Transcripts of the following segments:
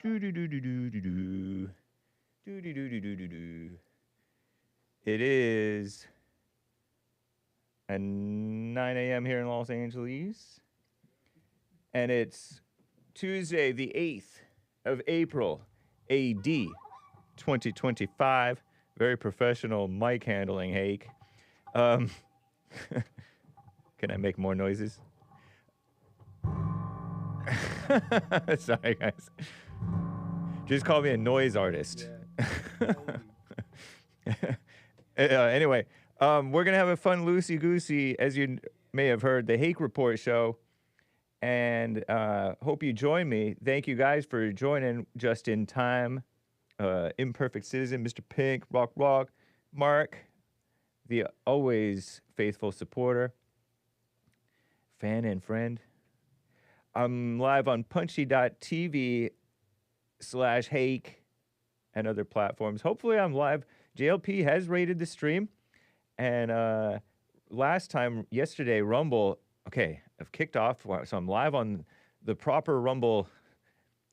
Do do do do do do do. Do do do do do do do. It is at 9 a.m. here in Los Angeles, and it's Tuesday, the 8th of April, AD 2025. Very professional mic handling, Hake. Can I make more noises? Sorry, guys. Just call me a noise artist. Yeah. Anyway, we're going to have a fun loosey-goosey, as you may have heard, the Hake Report show. And hope you join me. Thank you guys for joining just in time. Imperfect Citizen, Mr. Pink, Rock, Mark, the always faithful supporter, fan and friend. I'm live on punchy.tv/Hake and other platforms. Hopefully I'm live. JLP has rated the stream. And yesterday, Rumble, okay, I've kicked off. So I'm live on the proper Rumble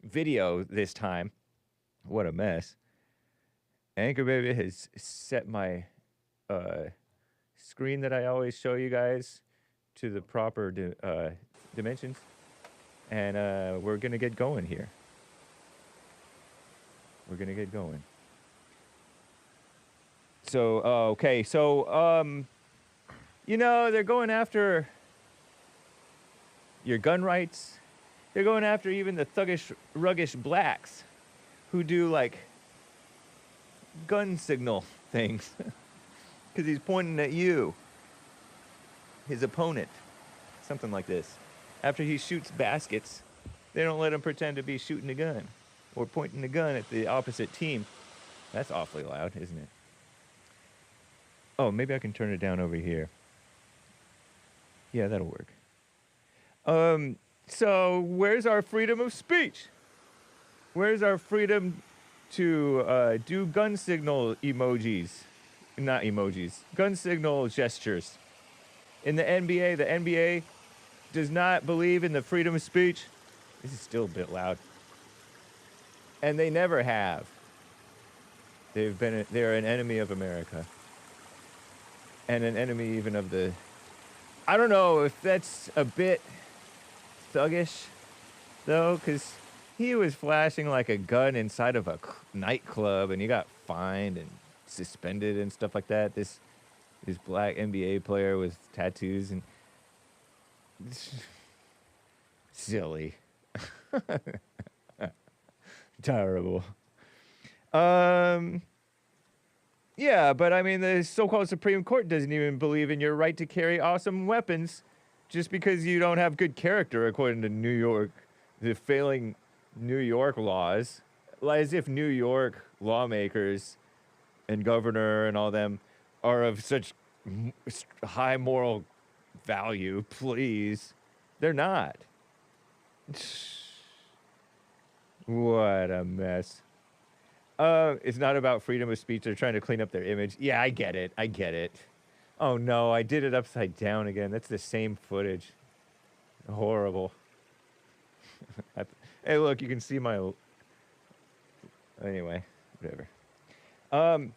video this time. What a mess. Anchor Baby has set my screen that I always show you guys to the proper dimensions. And we're going to get going here. We're going to get going. So, okay. So, they're going after your gun rights. They're going after even the thuggish, ruggish blacks who do, like, gun signal things. Because he's pointing at you, his opponent. Something like this. After he shoots baskets, they don't let him pretend to be shooting a gun or pointing a gun at the opposite team. That's awfully loud, isn't it? Oh, maybe I can turn it down over here. Yeah, that'll work. So where's our freedom of speech? Where's our freedom to do gun signal emojis? Not emojis. Gun signal gestures. In the NBA does not believe in the freedom of speech. This is still a bit loud. And they never have. They're an enemy of America. And an enemy even of the... I don't know if that's a bit thuggish, though, because he was flashing like a gun inside of a nightclub, and he got fined and suspended and stuff like that. This black NBA player with tattoos and... Silly. Terrible. Yeah, but I mean, the so-called Supreme Court doesn't even believe in your right to carry awesome weapons just because you don't have good character, according to New York, the failing New York laws. Like, as if New York lawmakers and governor and all them are of such high moral value. Please. They're not. What a mess. It's not about freedom of speech. They're trying to clean up their image. Yeah, I get it. Oh, no, I did it upside down again. That's the same footage. Horrible. Hey, look, you can see my... Anyway, whatever. And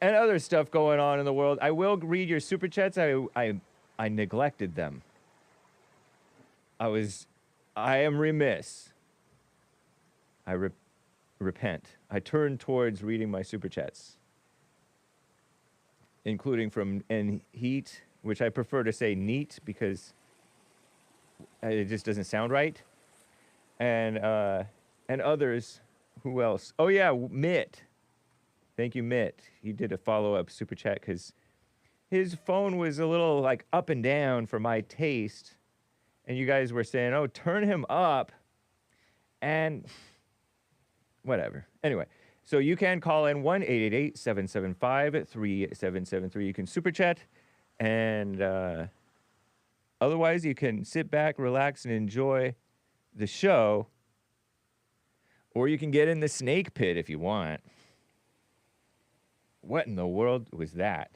other stuff going on in the world. I will read your super chats. I neglected them. I am remiss. I repent. I turn towards reading my super chats, including from Heat, which I prefer to say neat because it just doesn't sound right, and others. Who else? Oh yeah, Mitt. Thank you, Mitt. He did a follow-up super chat because his phone was a little like up and down for my taste, and you guys were saying, "Oh, turn him up," and whatever. Anyway, so you can call in 1-888-775-3773. You can super chat, and otherwise you can sit back, relax, and enjoy the show, or you can get in the snake pit if you want. What in the world was that?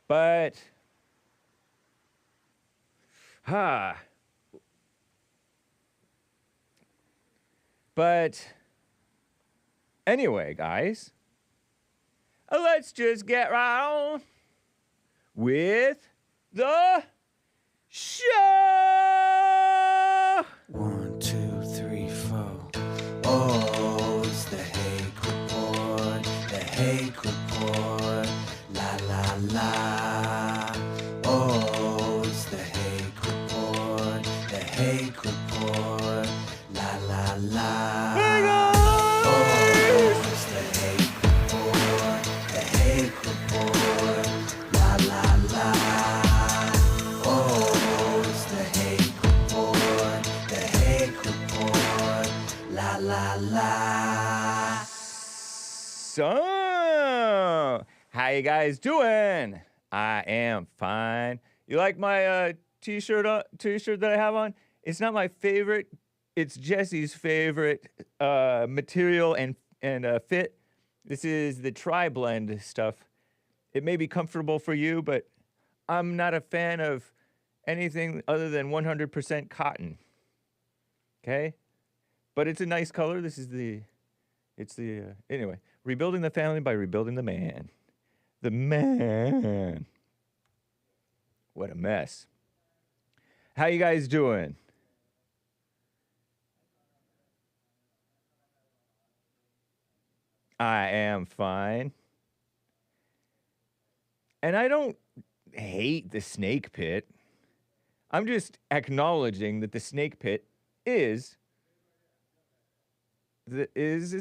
But, But anyway, guys, let's just get right on with the show. 1, 2, 3, 4. Oh, it's the Hake Report. The Hake Report. La la la. Oh, it's the Hake Report. The Hake Report. La la la. Hey guys! Oh, it's the Hake Report. The Hake Report. La la la. Oh, it's the Hake Report. The Hake Report. La la la. So, how you guys doing? I am fine. You like my t-shirt that I have on? It's not my favorite. It's Jesse's favorite material and fit. This is the tri-blend stuff. It may be comfortable for you, but I'm not a fan of anything other than 100% cotton. Okay? But it's a nice color. This is anyway, rebuilding the family by rebuilding the man. The man. What a mess. How you guys doing? I am fine. And I don't hate the snake pit. I'm just acknowledging that the snake pit is a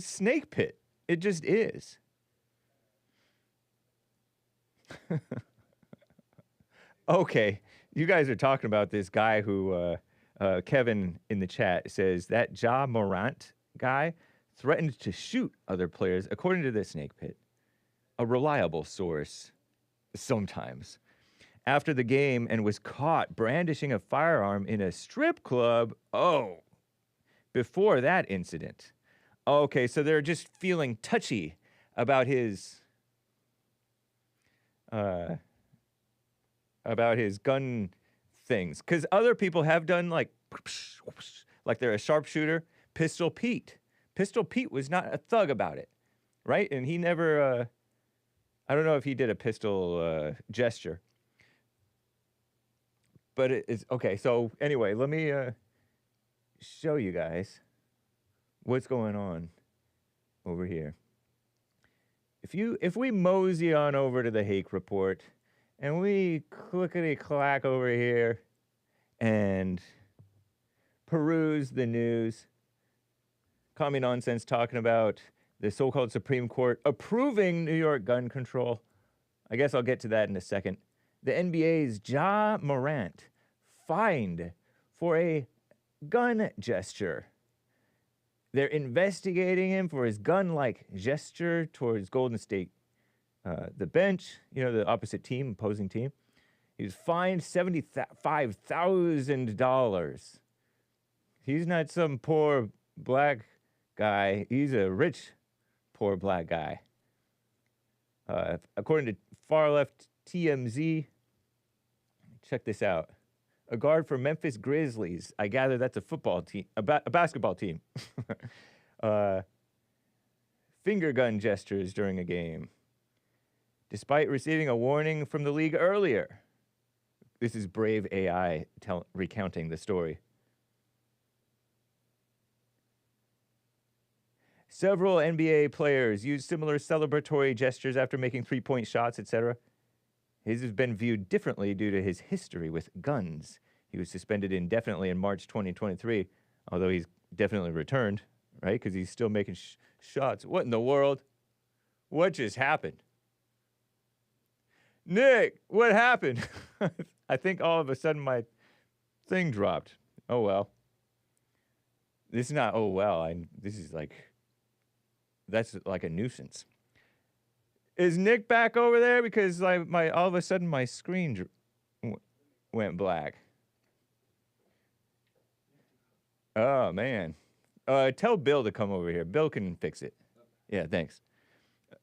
snake pit. It just is. Okay, you guys are talking about this guy who, Kevin in the chat says that Morant guy threatened to shoot other players, according to the snake pit. A reliable source, sometimes. After the game and was caught brandishing a firearm in a strip club. Oh, before that incident. Okay, so they're just feeling touchy about his gun things. Because other people have done like they're a sharpshooter. Pistol Pete. Pistol Pete was not a thug about it, right? And he never, I don't know if he did a pistol gesture. But it's, okay, so anyway, let me show you guys what's going on over here. If we mosey on over to the Hake Report, and we clickety-clack over here and peruse the news, commie nonsense talking about the so-called Supreme Court approving New York gun control. I guess I'll get to that in a second. The NBA's Morant fined for a gun gesture. They're investigating him for his gun-like gesture towards Golden State, the bench, the opposite team, opposing team. He was fined $75,000. He's not some poor black guy. He's a rich, poor black guy. According to far-left TMZ, check this out. A guard for Memphis Grizzlies. I gather that's a football team, a basketball team. Finger gun gestures during a game, despite receiving a warning from the league earlier. This is Brave AI recounting the story. Several NBA players used similar celebratory gestures after making three-point shots, etc. His has been viewed differently due to his history with guns. He was suspended indefinitely in March 2023, although he's definitely returned, right? Because he's still making shots. What in the world? What just happened? Nick, what happened? I think all of a sudden my thing dropped. Oh, well. This is not, oh, well. This is like, that's like a nuisance. Is Nick back over there? Because all of a sudden my screen went black. Oh, man. Tell Bill to come over here. Bill can fix it. Yeah, thanks.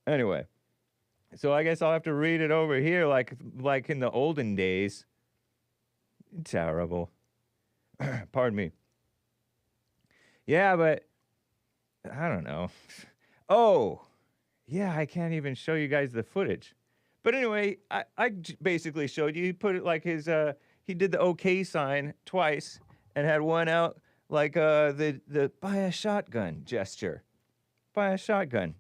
Anyway, so I guess I'll have to read it over here like in the olden days. Terrible. Pardon me. Yeah, but I don't know. Oh, yeah, I can't even show you guys the footage. But anyway, basically showed you. He put it like his, he did the OK sign twice and had one out like the buy a shotgun gesture. Buy a shotgun.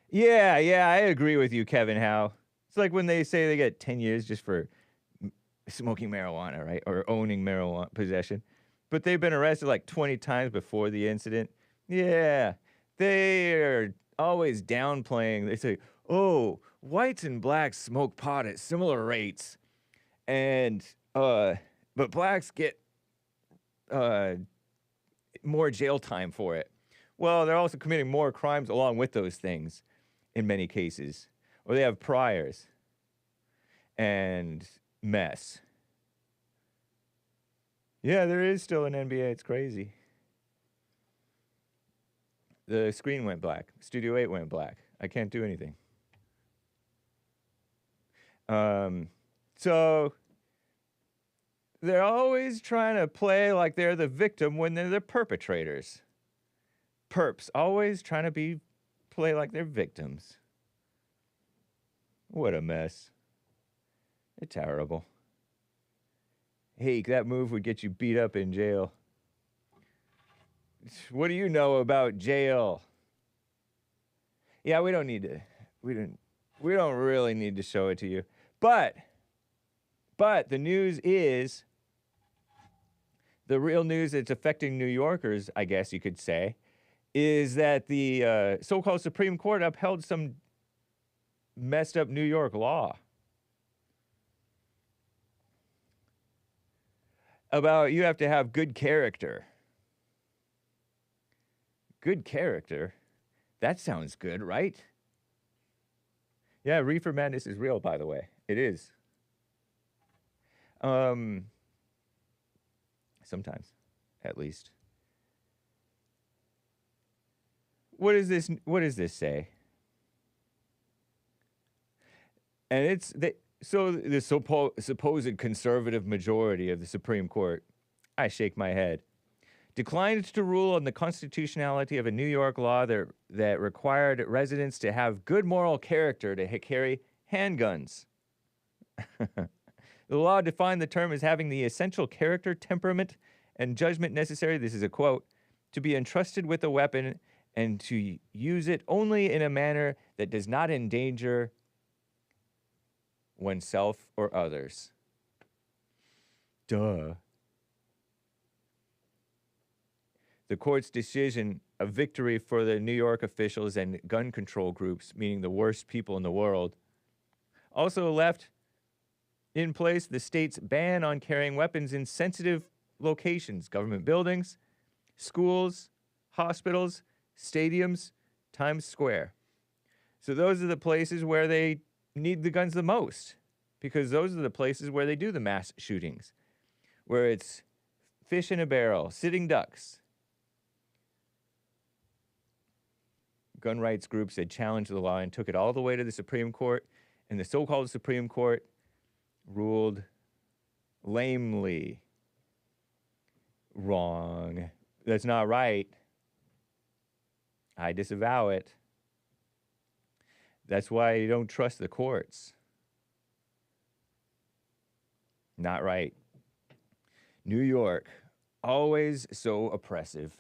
Yeah, I agree with you, Kevin Howe. It's like when they say they get 10 years just for smoking marijuana, right? Or owning marijuana possession. But they've been arrested like 20 times before the incident. Yeah, they're always downplaying. They say, oh, whites and blacks smoke pot at similar rates. And, but blacks get more jail time for it. Well, they're also committing more crimes along with those things in many cases. Or they have priors and mess. Yeah, there is still an NBA. It's crazy. The screen went black. Studio 8 went black. I can't do anything. So they're always trying to play like they're the victim when they're the perpetrators. Perps always trying to play like they're victims. What a mess. They're terrible. Hake, that move would get you beat up in jail. What do you know about jail? Yeah, we don't really need to show it to you. But the news is, the real news that's affecting New Yorkers, I guess you could say, is that the so-called Supreme Court upheld some messed up New York law about you have to have good character. Good character? That sounds good, right? Yeah, reefer madness is real, by the way. It is. Sometimes, at least. What does this say? And it's the supposed conservative majority of the Supreme Court, I shake my head, declined to rule on the constitutionality of a New York law that required residents to have good moral character to carry handguns. The law defined the term as having the essential character, temperament, and judgment necessary, this is a quote, to be entrusted with a weapon and to use it only in a manner that does not endanger oneself or others. Duh. The court's decision, a victory for the New York officials and gun control groups, meaning the worst people in the world, also left in place the state's ban on carrying weapons in sensitive locations, government buildings, schools, hospitals, stadiums, Times Square. So those are the places where they need the guns the most, because those are the places where they do the mass shootings, where it's fish in a barrel, sitting ducks. Gun rights groups had challenged the law and took it all the way to the Supreme Court, and the so-called Supreme Court ruled lamely wrong. That's not right. I disavow it. That's why you don't trust the courts. Not right. New York, always so oppressive.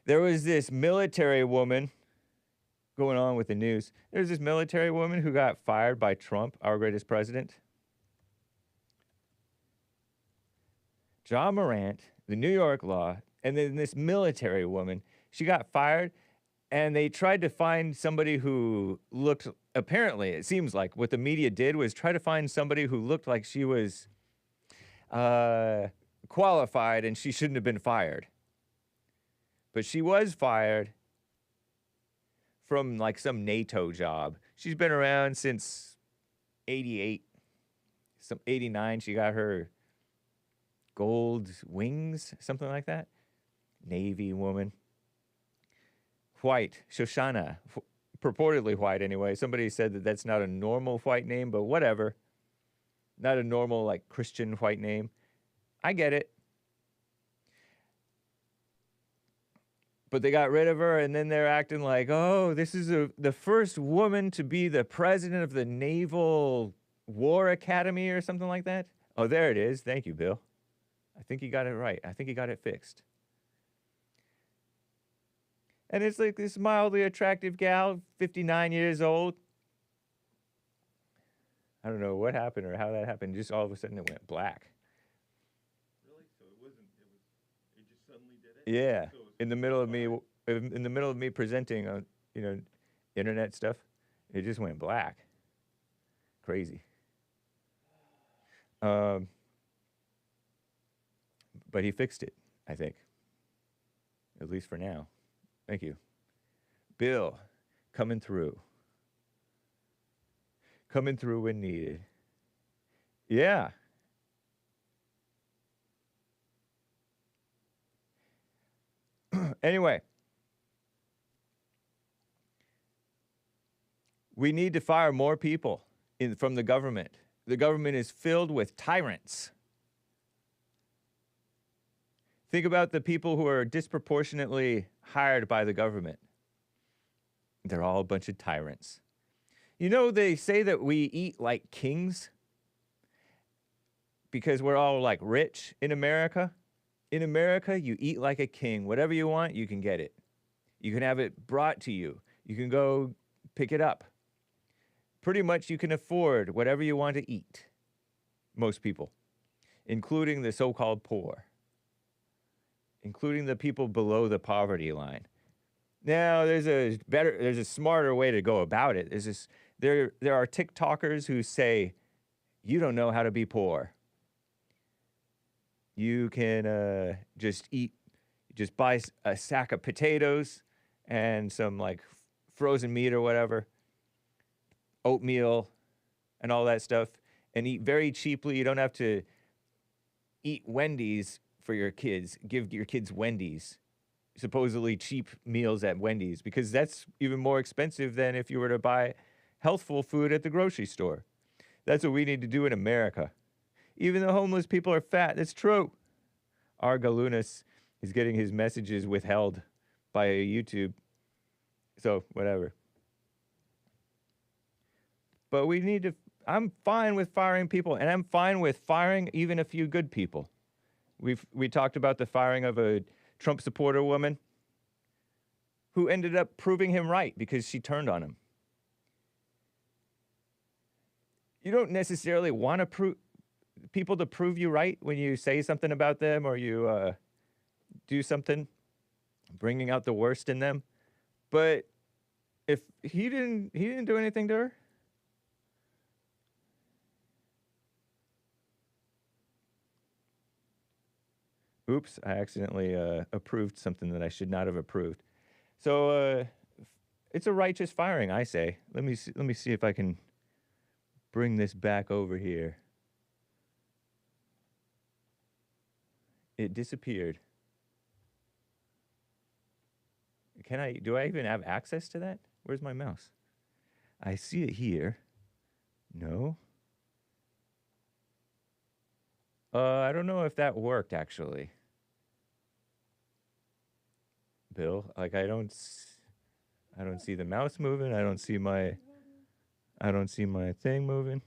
There was this military woman going on with the news. There's this military woman who got fired by Trump, our greatest president. Morant, the New York law, and then this military woman, she got fired, and they tried to find somebody who looked, apparently, it seems like what the media did was try to find somebody who looked like she was qualified and she shouldn't have been fired. But she was fired from like some NATO job. She's been around since 88. Some 89, she got her gold wings, something like that. Navy woman. White, Shoshana, purportedly white anyway. Somebody said that that's not a normal white name, but whatever. Not a normal, like, Christian white name. I get it. But they got rid of her, and then they're acting like, oh, this is the first woman to be the president of the Naval War Academy or something like that. Oh, there it is. Thank you, Bill. I think he got it right. I think he got it fixed. And it's like this mildly attractive gal, 59 years old. I don't know what happened or how that happened. Just all of a sudden it went black. Really? So it just suddenly did it? Yeah. So In the middle of me presenting on, internet stuff, it just went black. Crazy. But he fixed it, I think. At least for now. Thank you. Bill, coming through. Coming through when needed. Yeah. Anyway. We need to fire more people from the government. The government is filled with tyrants. Think about the people who are disproportionately hired by the government. They're all a bunch of tyrants. They say that we eat like kings because we're all like rich in America. In America, you eat like a king. Whatever you want, you can get it. You can have it brought to you. You can go pick it up. Pretty much you can afford whatever you want to eat. Most people, including the so-called poor. Including the people below the poverty line. Now, there's a smarter way to go about it. There are TikTokers who say, you don't know how to be poor. You can just buy a sack of potatoes and some like frozen meat or whatever, oatmeal and all that stuff, and eat very cheaply. You don't have to eat Wendy's for your kids. Give your kids Wendy's, supposedly cheap meals at Wendy's, because that's even more expensive than if you were to buy healthful food at the grocery store. That's what we need to do in America. Even the homeless people are fat. That's true. Argalunas is getting his messages withheld by YouTube. So, whatever. But we need to... I'm fine with firing people, and I'm fine with firing even a few good people. We talked about the firing of a Trump supporter woman who ended up proving him right because she turned on him. You don't necessarily want to people to prove you right when you say something about them or you do something, bringing out the worst in them. But if he didn't do anything to her. Oops, I accidentally approved something that I should not have approved. So it's a righteous firing, I say. Let me see if I can bring this back over here. It disappeared. Do I even have access to that? Where's my mouse? I see it here. No. I don't know if that worked actually. Bill, like I don't see the mouse moving. I don't see my thing moving.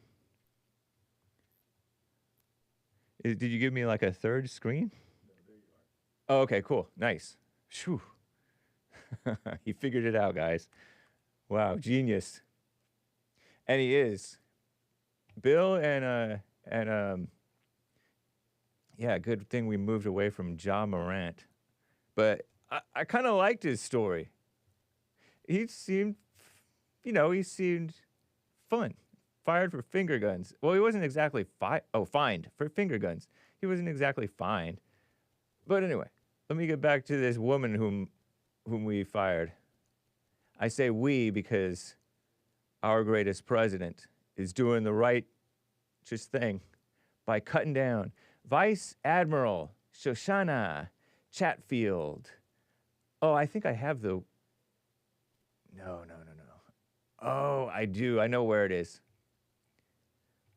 Did you give me like a third screen? No, there you are. Oh, okay, cool. Nice. Phew. He figured it out, guys. Wow, genius. And he is. Bill and yeah, good thing we moved away from Morant. But I kind of liked his story. He seemed fun. Fired for finger guns. Well, he wasn't exactly fined for finger guns. He wasn't exactly fined. But anyway, let me get back to this woman whom we fired. I say we because our greatest president is doing the righteous thing by cutting down Vice Admiral Shoshana Chatfield. Oh, I think I have the... No. Oh, I do. I know where it is.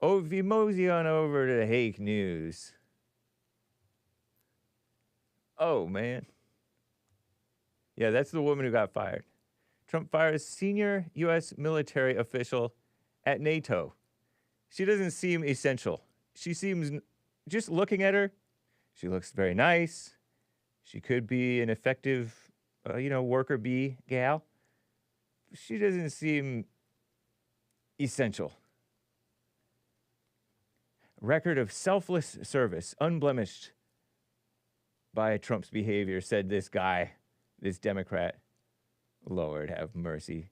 Oh, if you mosey on over to Hake News. Oh, man. Yeah, that's the woman who got fired. Trump fires senior U.S. military official at NATO. She doesn't seem essential. She seems, just looking at her, she looks very nice. She could be an effective, worker bee gal. She doesn't seem essential. Record of selfless service, unblemished by Trump's behavior, said this guy, this Democrat. Lord have mercy.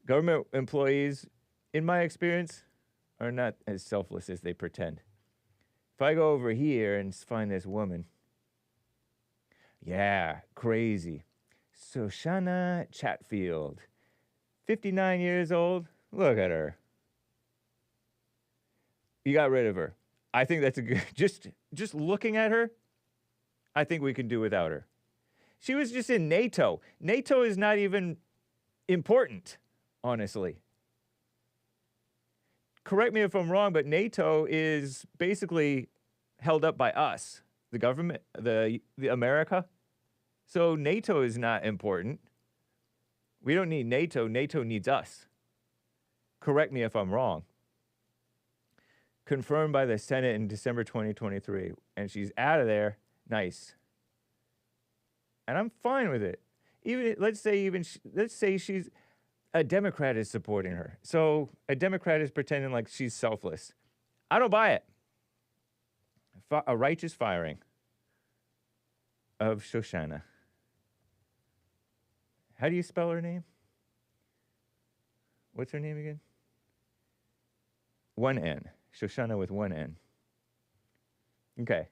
Government employees, in my experience, are not as selfless as they pretend. If I go over here and find this woman, yeah, crazy. Shoshana Chatfield, 59 years old. Look at her. You got rid of her. I think that's a good, just looking at her, I think we can do without her. She was just in NATO. NATO is not even important, honestly. Correct me if I'm wrong, but NATO is basically held up by us, the government, the America. So NATO is not important. We don't need NATO. NATO needs us. Correct me if I'm wrong. Confirmed by the Senate in December 2023, and she's out of there. Nice. And I'm fine with it. Let's say she's a Democrat is supporting her. So a Democrat is pretending like she's selfless. I don't buy it. A righteous firing of Shoshana. How do you spell her name? What's her name again? One N. Shoshana with one N. Okay.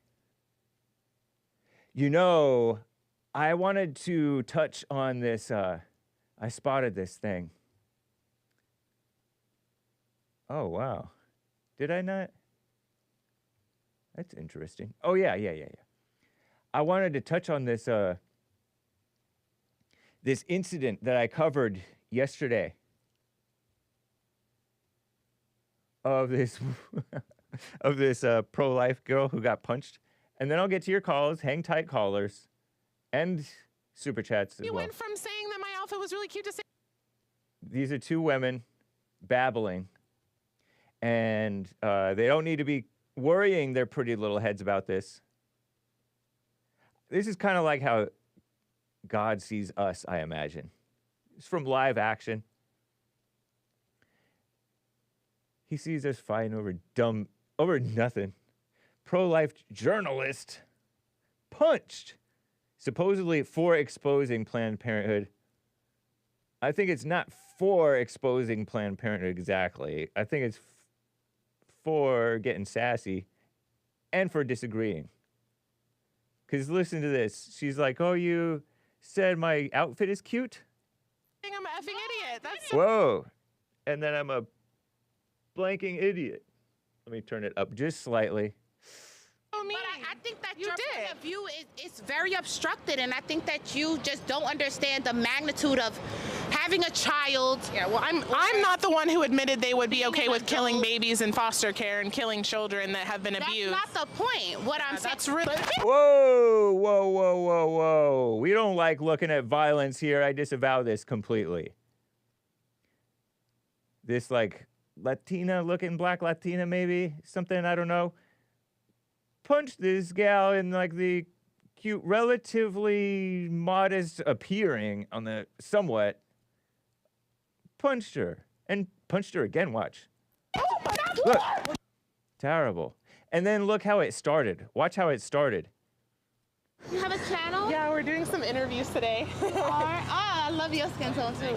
I wanted to touch on this. I spotted this thing. Oh, wow. Did I not? That's interesting. Oh, yeah. I wanted to touch on this, this incident that I covered yesterday of this of this pro-life girl who got punched. And then I'll get to your calls, hang tight callers, and super chats as well. You went from saying that my outfit was really cute to say... These are two women babbling, and they don't need to be worrying their pretty little heads about this. This is kind of like how God sees us, I imagine. It's from live action. He sees us fighting over nothing. Pro-life journalist punched, supposedly for exposing Planned Parenthood. I think it's not for exposing Planned Parenthood exactly. I think it's for getting sassy and for disagreeing. Because listen to this. She's like, oh, you said my outfit is cute? I'm an effing idiot. That's Whoa. And then I'm a blanking idiot. Let me turn it up just slightly. so mean. But I think that You your did. point of view is very obstructed, and I think that you just don't understand the magnitude of having a child. Yeah, well, I'm not the one who admitted they would be okay with killing babies in foster care and killing children that have been abused. That's not the point. What I'm saying. That's really... Whoa. We don't like looking at violence here. I disavow this completely. This, like, Latina-looking, black Latina maybe? Something, I don't know. Punched this gal in, like, the cute, relatively modest appearing on the somewhat. Punched her. And punched her again, watch. Look. Terrible. And then look how it started. Watch how it started. You have a channel? Yeah, we're doing some interviews today. I love your skin tone too.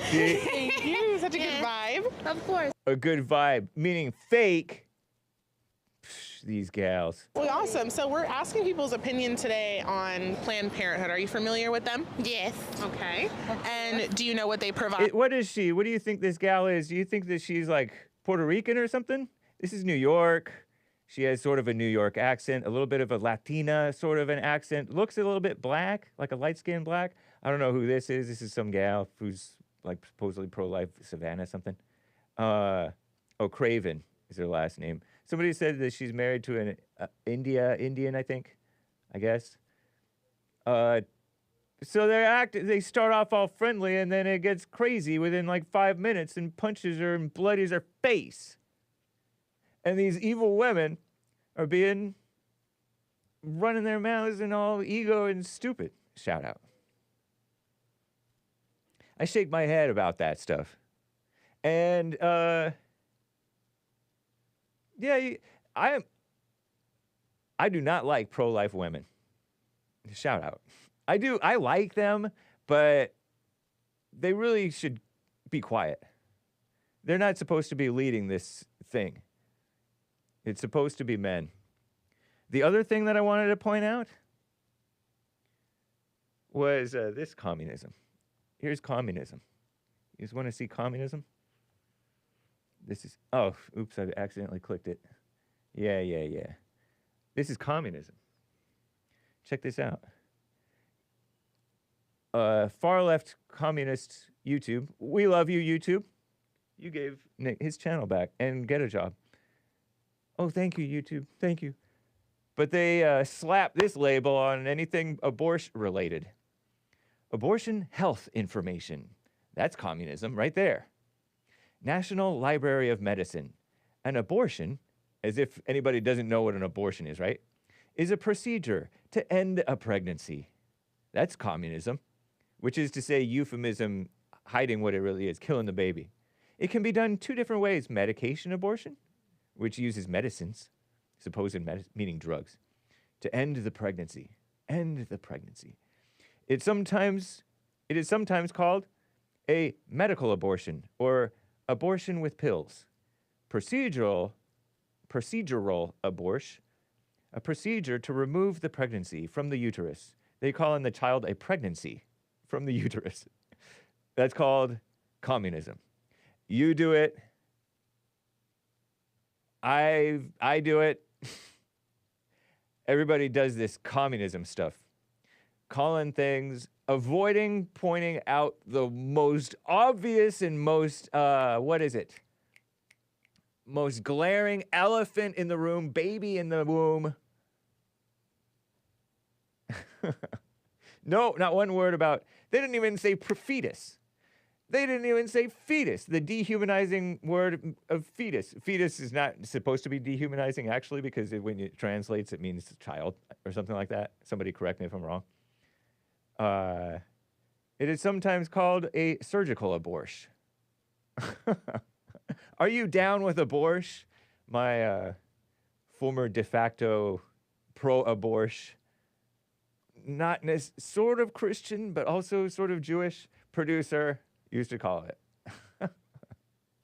Thank you. Such a good vibe. Of course. A good vibe, meaning fake. Psh, these gals. Well, awesome. So we're asking people's opinion today on Planned Parenthood. Are you familiar with them? Yes. Okay. And do you know what they provide? What is she? What do you think this gal is? Do you think that she's like Puerto Rican or something? This is New York. She has sort of a New York accent, a little bit of a Latina sort of an accent. Looks a little bit black, like a light-skinned black. I don't know who this is. This is some gal who's like supposedly pro-life, Savannah something. Craven is her last name. Somebody said that she's married to an Indian, I think, I guess. So they start off all friendly, and then it gets crazy within like 5 minutes, and punches her and bloodies her face. And these evil women are running their mouths and all ego and stupid. Shout out. I shake my head about that stuff. And yeah, I do not like pro-life women. Shout out. I like them, but they really should be quiet. They're not supposed to be leading this thing. It's supposed to be men. The other thing that I wanted to point out was this communism. Here's communism. You just want to see communism? This is, oh, oops, I accidentally clicked it. Yeah. This is communism. Check this out. Far left communist YouTube. We love you, YouTube. You gave Nick his channel back and get a job. Oh, thank you, YouTube. Thank you. But they slap this label on anything Aborsh related. Abortion health information. That's communism right there. National Library of Medicine. An abortion, as if anybody doesn't know what an abortion is, right? Is a procedure to end a pregnancy. That's communism, which is to say euphemism hiding what it really is, killing the baby. It can be done 2 different ways. Medication abortion, which uses medicines, meaning drugs, to end the pregnancy. End the pregnancy. It is sometimes called a medical abortion or abortion with pills. Procedural abortion, a procedure to remove the pregnancy from the uterus. They call in the child a pregnancy from the uterus. That's called communism. You do it. I do it. Everybody does this communism stuff. Calling things, avoiding pointing out the most obvious and most, most glaring elephant in the room, baby in the womb. No, not one word about, they didn't even say fetus. They didn't even say fetus, the dehumanizing word of fetus. Fetus is not supposed to be dehumanizing, actually, because when it translates, it means child or something like that. Somebody correct me if I'm wrong. It is sometimes called a surgical abortion. Are you down with abortion? My former de facto pro-abortion, not sort of Christian, but also sort of Jewish producer used to call it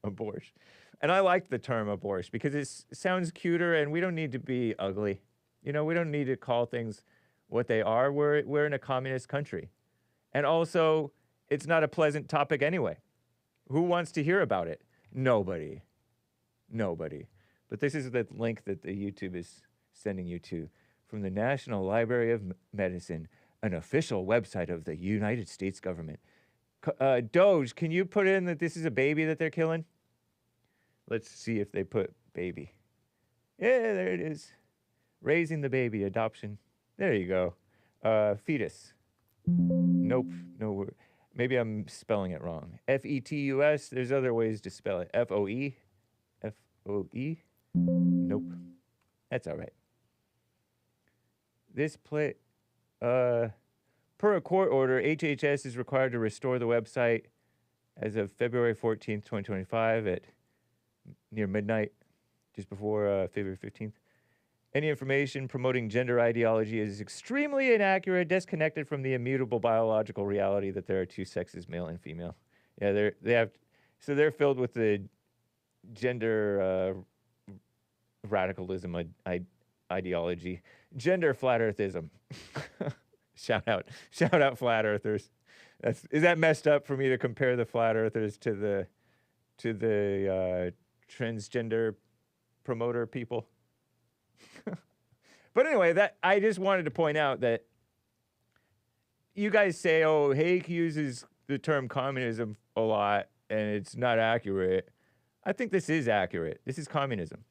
abortion. And I like the term abortion because it sounds cuter, and we don't need to be ugly. You know, we don't need to call things what they are. We're in a communist country. And also, it's not a pleasant topic anyway. Who wants to hear about it? Nobody. But this is the link that the YouTube is sending you to from the National Library of Medicine, an official website of the United States government. Doge, can you put in that this is a baby that they're killing? Let's see if they put baby. Yeah, there it is. Raising the baby, adoption. There you go. Fetus. Nope, no word. Maybe I'm spelling it wrong. F-E-T-U-S, there's other ways to spell it. F-O-E? F-O-E? Nope. That's all right. Per a court order, HHS is required to restore the website as of February 14th, 2025 at near midnight, just before February 15th. Any information promoting gender ideology is extremely inaccurate, disconnected from the immutable biological reality that there are 2 sexes, male and female. Yeah, they're filled with the gender radicalism ideology, gender flat earthism. Shout out flat earthers. Is that messed up for me to compare the flat earthers to the transgender promoter people? But anyway, I just wanted to point out that you guys say, oh, Hake uses the term communism a lot and it's not accurate. I think this is accurate. This is communism.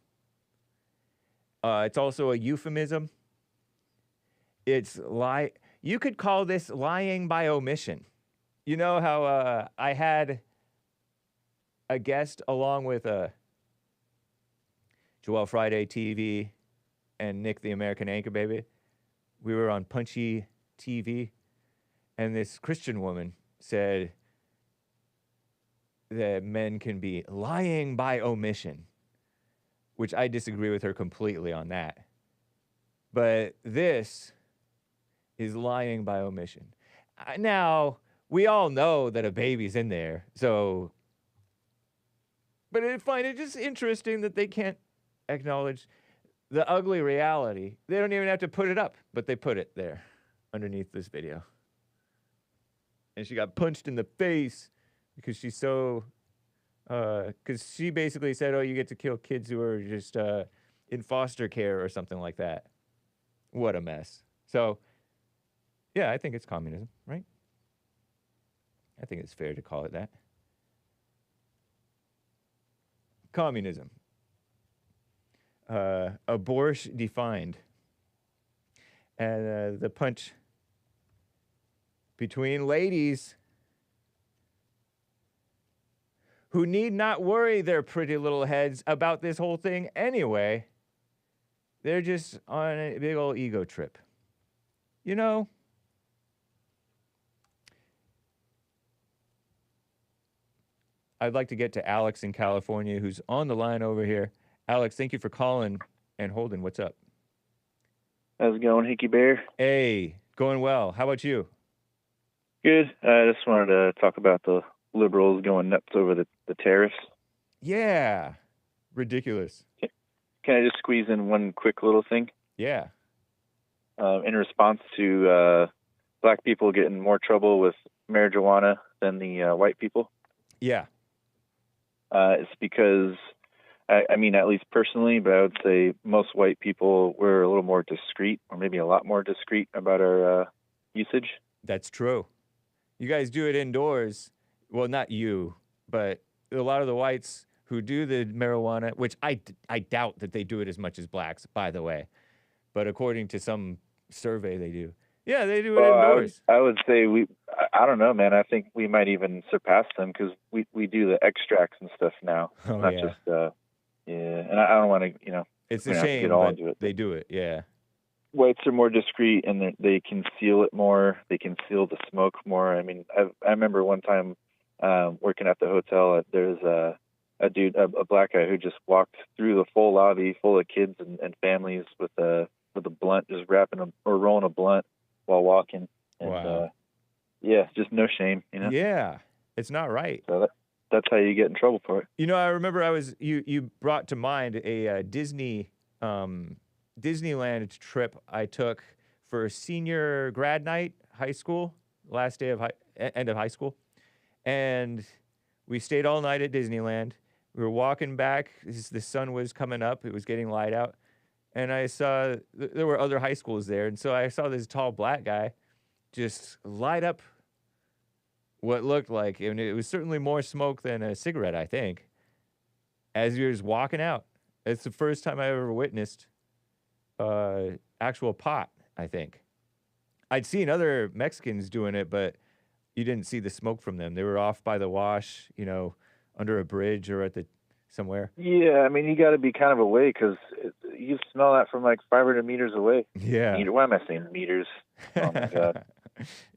It's also a euphemism. It's You could call this lying by omission. You know how I had a guest along with Joel Friday TV and Nick the American Anchor Baby? We were on Punchy TV, and this Christian woman said that men can be lying by omission, which I disagree with her completely on that. But this is lying by omission. Now, we all know that a baby's in there, so... But I find it just interesting that they can't acknowledge the ugly reality. They don't even have to put it up, but they put it there underneath this video. And she got punched in the face because she's so... Because she basically said, oh, you get to kill kids who are just in foster care or something like that. What a mess. So... yeah, I think it's communism, right? I think it's fair to call it that. Communism. Aborsh defined. And the punch between ladies who need not worry their pretty little heads about this whole thing anyway. They're just on a big old ego trip. You know? I'd like to get to Alex in California, who's on the line over here. Alex, thank you for calling and holding. What's up? How's it going, Hickey Bear? Hey, going well. How about you? Good. I just wanted to talk about the liberals going nuts over the tariffs. Yeah. Ridiculous. Can I just squeeze in one quick little thing? Yeah. In response to black people getting more trouble with marijuana than the white people? Yeah. It's because, I mean, at least personally, but I would say most white people were a little more discreet, or maybe a lot more discreet about our usage. That's true. You guys do it indoors. Well, not you, but a lot of the whites who do the marijuana, which I doubt that they do it as much as blacks, by the way. But according to some survey, they do. Yeah, they do it indoors. I would say I don't know, man. I think we might even surpass them because we do the extracts and stuff now. Oh, not yeah. just, and I don't want to, It's we a don't have to shame, get all but into it. they do it, yeah. Whites are more discreet and they conceal it more. They conceal the smoke more. I mean, I remember one time working at the hotel, there's a dude, a black guy who just walked through the full lobby full of kids and families with a blunt, just rolling a blunt while walking. And, Wow. yeah, just no shame, Yeah, it's not right. So that's how you get in trouble for it. You know, I remember you brought to mind a Disneyland trip I took for senior grad night, high school, last day of end of high school. And we stayed all night at Disneyland. We were walking back. The sun was coming up. It was getting light out. And I saw there were other high schools there. And so I saw this tall black guy just light up what looked like, and it was certainly more smoke than a cigarette, I think, as he was walking out. It's the first time I ever witnessed actual pot, I think. I'd seen other Mexicans doing it, but you didn't see the smoke from them. They were off by the wash, under a bridge or somewhere. Yeah, I mean, you got to be kind of away because you smell that from like 500 meters away. Yeah. Why am I saying meters? Oh my God.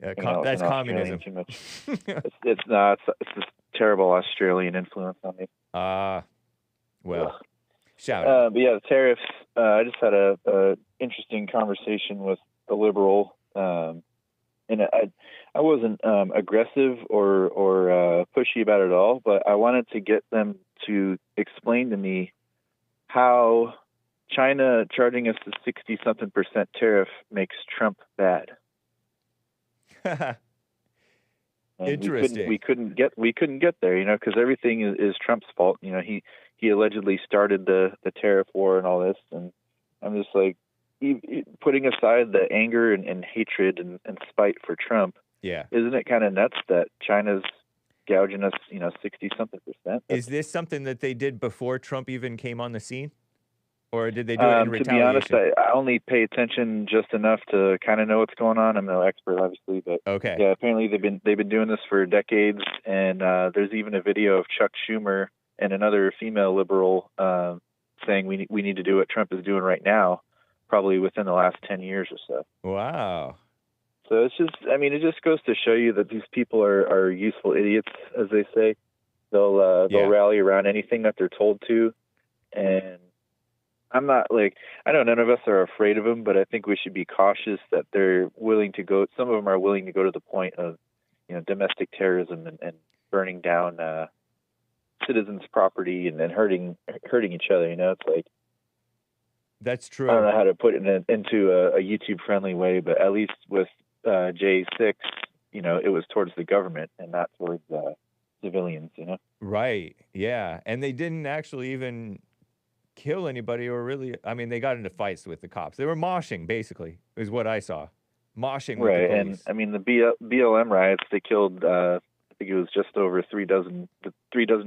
Yeah, that's communism. Too much. It's this terrible Australian influence on me. Well, shout out. But yeah, the tariffs. I just had a interesting conversation with a liberal, and I wasn't aggressive or pushy about it at all, but I wanted to get them to explain to me how China charging us the 60-something% tariff makes Trump bad. Interesting. We couldn't get there, because everything is Trump's fault. He allegedly started the tariff war and all this, and I'm just like, putting aside the anger and hatred and spite for Trump. Yeah. Isn't it kind of nuts that China's gouging us, 60-something%? Is this something that they did before Trump even came on the scene? Or did they do it in To be honest, retaliation? I only pay attention just enough to kind of know what's going on. I'm no expert, obviously, but Okay. yeah, apparently they've been doing this for decades, and there's even a video of Chuck Schumer and another female liberal saying we need to do what Trump is doing right now, probably within the last 10 years or so. Wow. So it's just, I mean, it just goes to show you that these people are useful idiots, as they say. They'll rally around anything that they're told to, and I'm not like, I know none of us are afraid of them, but I think we should be cautious that they're willing to go. Some of them are willing to go to the point of, domestic terrorism and burning down citizens' property and then hurting each other. It's like, That's true. I don't know how to put it into a YouTube friendly way, but at least with J6, it was towards the government and not towards civilians. Right. Yeah. And they didn't actually even kill anybody or really, I mean, they got into fights with the cops. They were moshing, basically, is what I saw. Moshing with the Right. police. And I mean, the BLM riots, they killed, I think it was just over 3 dozen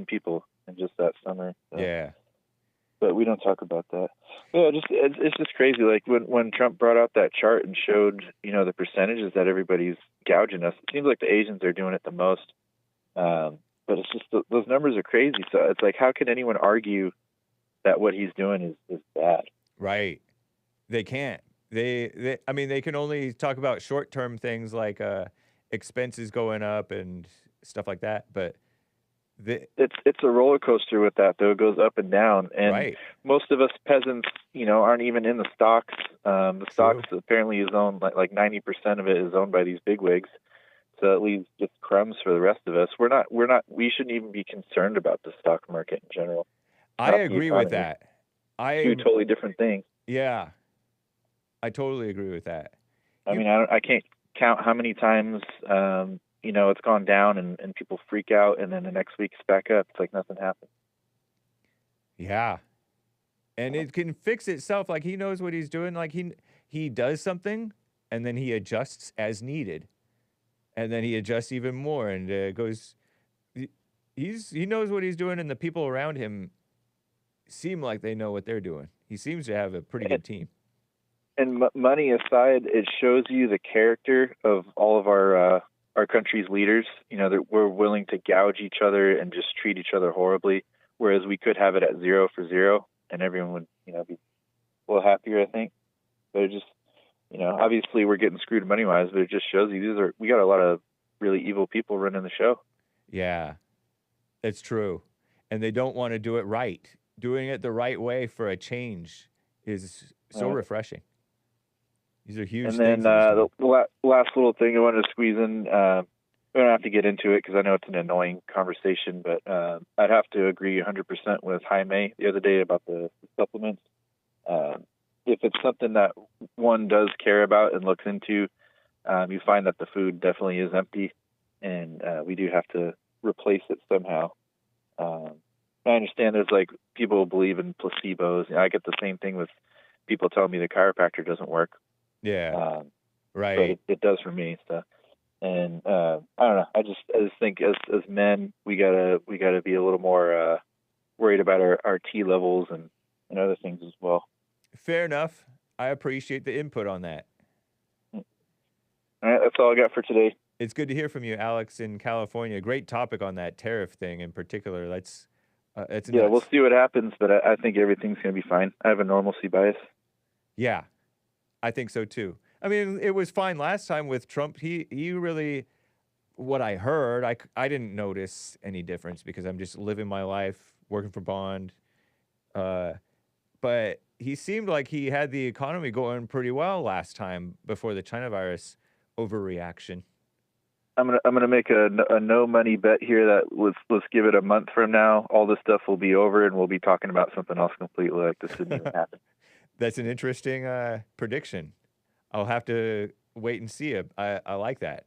people in just that summer. So. Yeah. But we don't talk about that. Yeah, it's just crazy. Like when Trump brought out that chart and showed, the percentages that everybody's gouging us, it seems like the Asians are doing it the most. But it's just, those numbers are crazy. So it's like, how can anyone argue that what he's doing is bad? Right. They can't. I mean, they can only talk about short-term things like expenses going up and stuff like that. But it's a roller coaster with that, though. It goes up and down. And most of us peasants, aren't even in the stocks. The stocks apparently is owned, like 90% of it is owned by these bigwigs. So it leaves just crumbs for the rest of us. We shouldn't even be concerned about the stock market in general. I agree with that. Two totally different things. Yeah, I totally agree with that. I mean, I can't count how many times it's gone down and people freak out, and then the next week it's back up. It's like nothing happened. Yeah, and it can fix itself. Like he knows what he's doing. Like he does something, and then he adjusts as needed, and then he adjusts even more, and goes. He knows what he's doing, and the people around him seem like they know what they're doing. He seems to have a pretty good team. And money aside, it shows you the character of all of our country's leaders. That we're willing to gouge each other and just treat each other horribly, whereas we could have it at 0 for 0, and everyone would, be a little happier, I think. But it just, obviously we're getting screwed money-wise, but it just shows you we got a lot of really evil people running the show. Yeah, it's true. And they don't want to do it right. Doing it the right way for a change is so refreshing. These are huge and things. And then the last little thing I wanted to squeeze in, we don't have to get into it because I know it's an annoying conversation, but I'd have to agree 100% with Jaime the other day about the supplements. If it's something that one does care about and looks into, you find that the food definitely is empty, and we do have to replace it somehow. I understand there's like people who believe in placebos. I get the same thing with people telling me the chiropractor doesn't work. Yeah, right. But it does for me. So, and I don't know. I just think as men, we gotta be a little more worried about our T levels and other things as well. Fair enough. I appreciate the input on that. All right, that's all I got for today. It's good to hear from you, Alex, in California. Great topic on that tariff thing in particular. That's nuts. We'll see what happens, but I think everything's going to be fine. I have a normalcy bias. Yeah, I think so too. I mean, it was fine last time with Trump. He really, what I heard, I didn't notice any difference because I'm just living my life, working for Bond. But he seemed like he had the economy going pretty well last time before the China virus overreaction. I'm gonna make a no money bet here that let's give it a month from now, all this stuff will be over and we'll be talking about something else completely, like this didn't even happen. That's an interesting prediction. I'll have to wait and see it. I like that.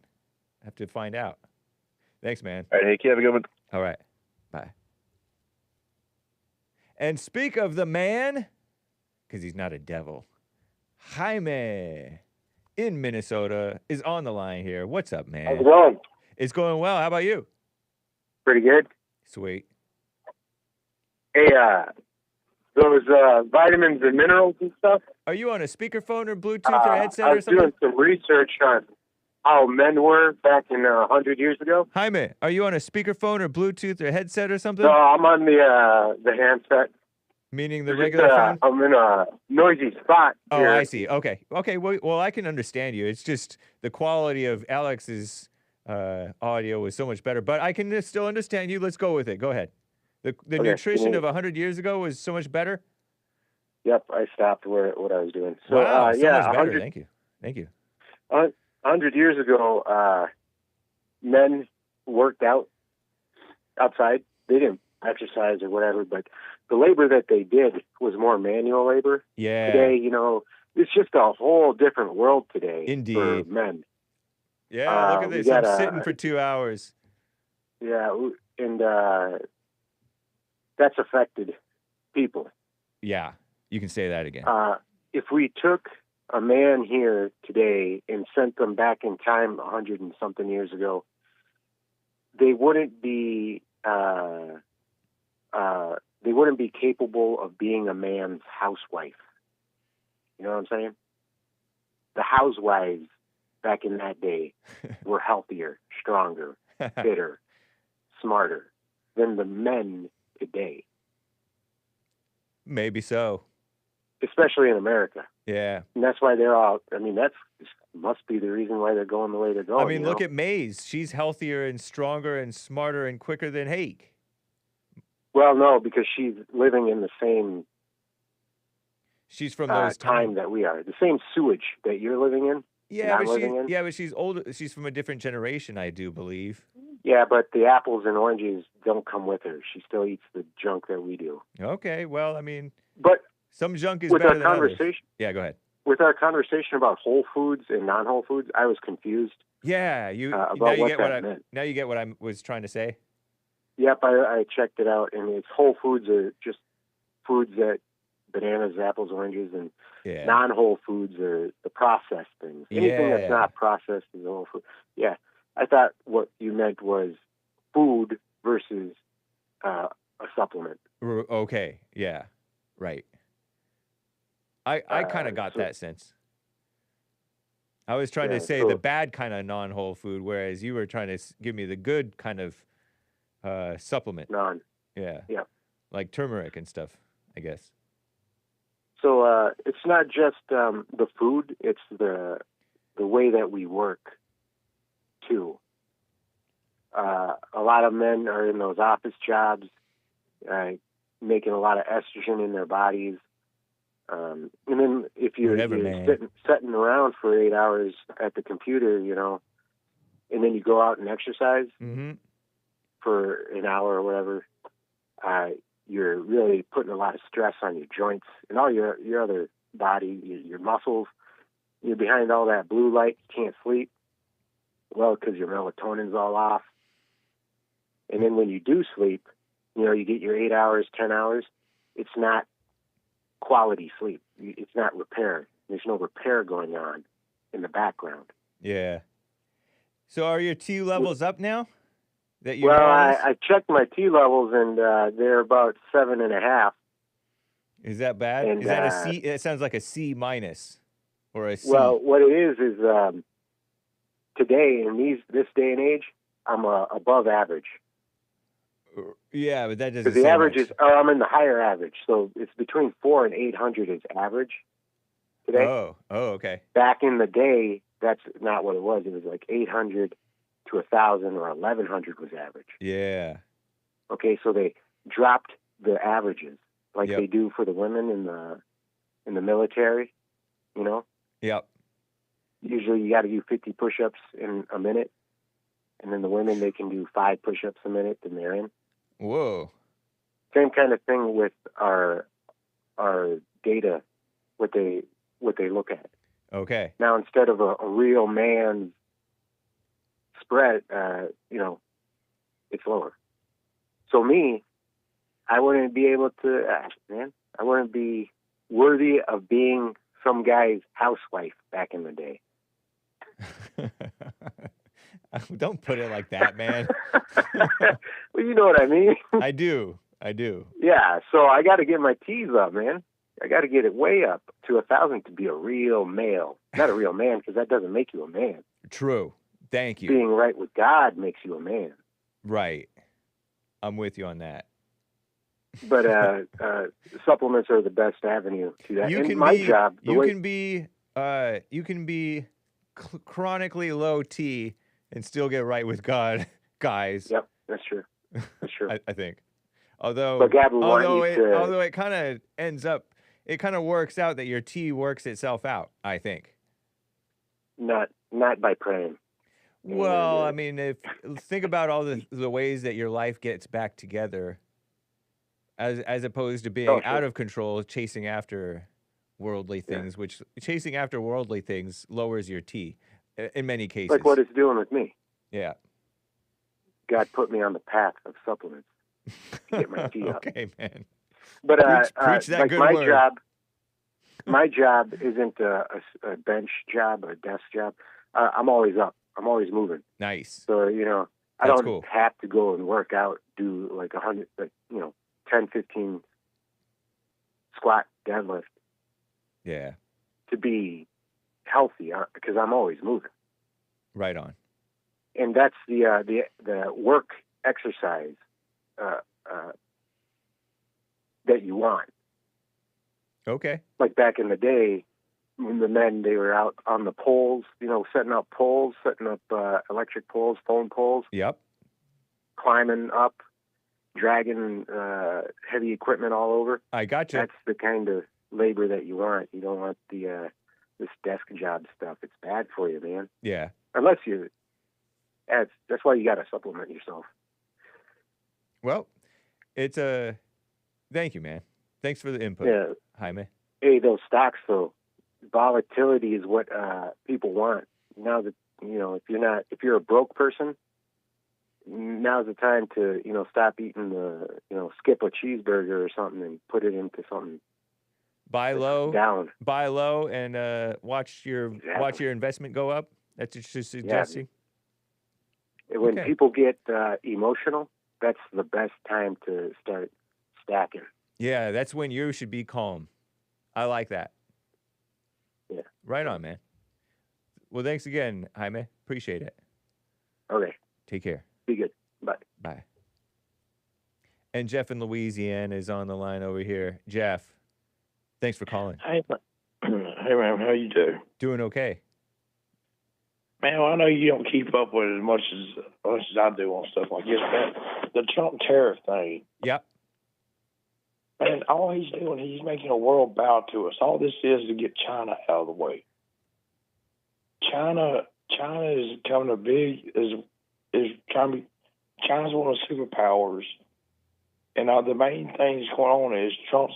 I have to find out. Thanks, man. All right, Hake, have a good one. All right, bye. And speak of the man, because he's not a devil, Jaime in Minnesota is on the line here. What's up, man? How's it going? It's going well. How about you? Pretty good. Sweet. Hey, those vitamins and minerals and stuff. Are you on a speakerphone or Bluetooth or headset I or was something? doing some research on how men were back in 100 years ago. Jaime, are you on a speakerphone or Bluetooth or headset or something? No, I'm on the handset. Meaning the Just, regular phone? I'm in a noisy spot Oh, here. I see. Okay. Okay. Well, I can understand you. It's just the quality of Alex's audio was so much better, but I can still understand you. Let's go with it. Go ahead. The Okay, nutrition can you- of 100 years ago was so much better. Yep, I stopped what I was doing. So, Wow, so yeah, much better. 100, Thank you. Thank you. 100 years ago, men worked out outside. They didn't exercise or whatever, but the labor that they did was more manual labor. Yeah. Today, it's just a whole different world today Indeed. for men. Yeah. Look at we this. got I'm sitting for 2 hours. Yeah, and that's affected people. Yeah. You can say that again. If we took a man here today and sent them back in time 100 and something years ago, they wouldn't be capable of being a man's housewife. You know what I'm saying? The housewives back in that day were healthier, stronger, fitter, smarter than the men today. Maybe so. Especially in America. Yeah. And that's why they're all, that must be the reason why they're going the way they're going. I mean, look at Maze. She's healthier and stronger and smarter and quicker than Hake. Well, no, because she's living in the same She's from those time that we are. The same sewage that you're living in. Yeah, and I'm living in. yeah, but she's older. She's from a different generation, I do believe. Yeah, but the apples and oranges don't come with her. She still eats the junk that we do. Okay, well, I mean, but some junk is with better our than conversation, others. Yeah, go ahead. With our conversation about whole foods and non-whole foods, I was confused. Yeah, about now you what get that what meant. Now you get what I was trying to say. Yep, I checked it out, and it's whole foods are just foods that bananas, apples, oranges, and non-whole foods are the processed things. Anything that's not processed is a whole food. Yeah, I thought what you meant was food versus a supplement. Okay, yeah, right. I kind of got that sense. I was trying to say the bad kind of non-whole food, whereas you were trying to give me the good kind of supplement. Yeah. Like turmeric and stuff, I guess. So it's not just the food; it's the way that we work too. A lot of men are in those office jobs, making a lot of estrogen in their bodies. And then if you're sitting around for 8 hours at the computer, and then you go out and exercise for an hour or whatever, you're really putting a lot of stress on your joints and all your other body, your muscles. You're behind all that blue light. You can't sleep. Well, because your melatonin's all off. And then when you do sleep, you get your 8 hours, 10 hours. It's not quality sleep. It's not repair. There's no repair going on in the background. Yeah. So are your T levels up now? Well, I checked my T levels, and they're about 7.5. Is that bad? And, is that a C? It sounds like a C minus or a C. Well, what it is today in this day and age, I'm above average. Yeah, but that doesn't. Because the average is, I'm in the higher average, so it's between 400 and 800 is average today. Oh, okay. Back in the day, that's not what it was. It was like 800 to 1,000 or 1,100 was average. Yeah. Okay, so they dropped the averages like Yep. they do for the women in the military. Yep. Usually, you got to do 50 push-ups in a minute, and then the women, they can do 5 push-ups a minute, and they're in. Whoa. Same kind of thing with our data, what they look at. Okay. Now, instead of a real man's spread, it's lower. So me, I wouldn't be able to, I wouldn't be worthy of being some guy's housewife back in the day. Don't put it like that, man. Well, you know what I mean. I do. I do. Yeah, so I got to get my T's up, man. I got to get it way up to 1,000 to be a real male. Not a real man, because that doesn't make you a man. True. Thank you. Being right with God makes you a man. Right. I'm with you on that. But supplements are the best avenue to that. You And can my be, job, you can be chronically low T and still get right with God, guys. Yep, that's true. That's true. I think. Although But God would want you to- although it kind of ends up, it kind of works out that your T works itself out, I think. Not by praying. Well, I mean, think about all the ways that your life gets back together, as opposed to being out of control, chasing after worldly things, which chasing after worldly things lowers your T in many cases. Like what it's doing with me. Yeah. God put me on the path of supplements to get my T up. Okay, man. But preach that like good my word. my job isn't a bench job, a desk job. I'm always up. I'm always moving. Nice. So, I That's don't cool. have to go and work out, do like 100, 10, 15 squat, deadlift Yeah. to be healthy because I'm always moving. Right on. And that's the work exercise that you want. Okay. Like back in the day, when the men, they were out on the poles, setting up electric poles, phone poles, Yep. climbing up, dragging heavy equipment all over. I gotcha. That's the kind of labor that you want. You don't want this desk job stuff. It's bad for you, man. Yeah. Unless that's why you got to supplement yourself. Well, it's thank you, man. Thanks for the input, Yeah. Jaime. Hey, those stocks though, volatility is what people want. Now that if you're a broke person, now's the time to stop eating skip a cheeseburger or something and put it into something. Buy low, down. Buy low, and watch your investment go up. That's what you're suggesting. Yeah. When Okay. people get emotional, that's the best time to start stacking. Yeah, that's when you should be calm. I like that. Yeah. Right on, man. Well, thanks again, Jaime. Appreciate it. Okay. Take care. Be good. Bye. Bye. And Jeff in Louisiana is on the line over here. Jeff, thanks for calling. Hey, man, how you do? Doing okay. Man, well, I know you don't keep up with it as much as I do on stuff like this, but the Trump tariff thing. Yep. Man, all he's doing, he's making a world bow to us. All this is to get China out of the way. China is becoming China's one of the superpowers, and the main thing that's going on is Trump's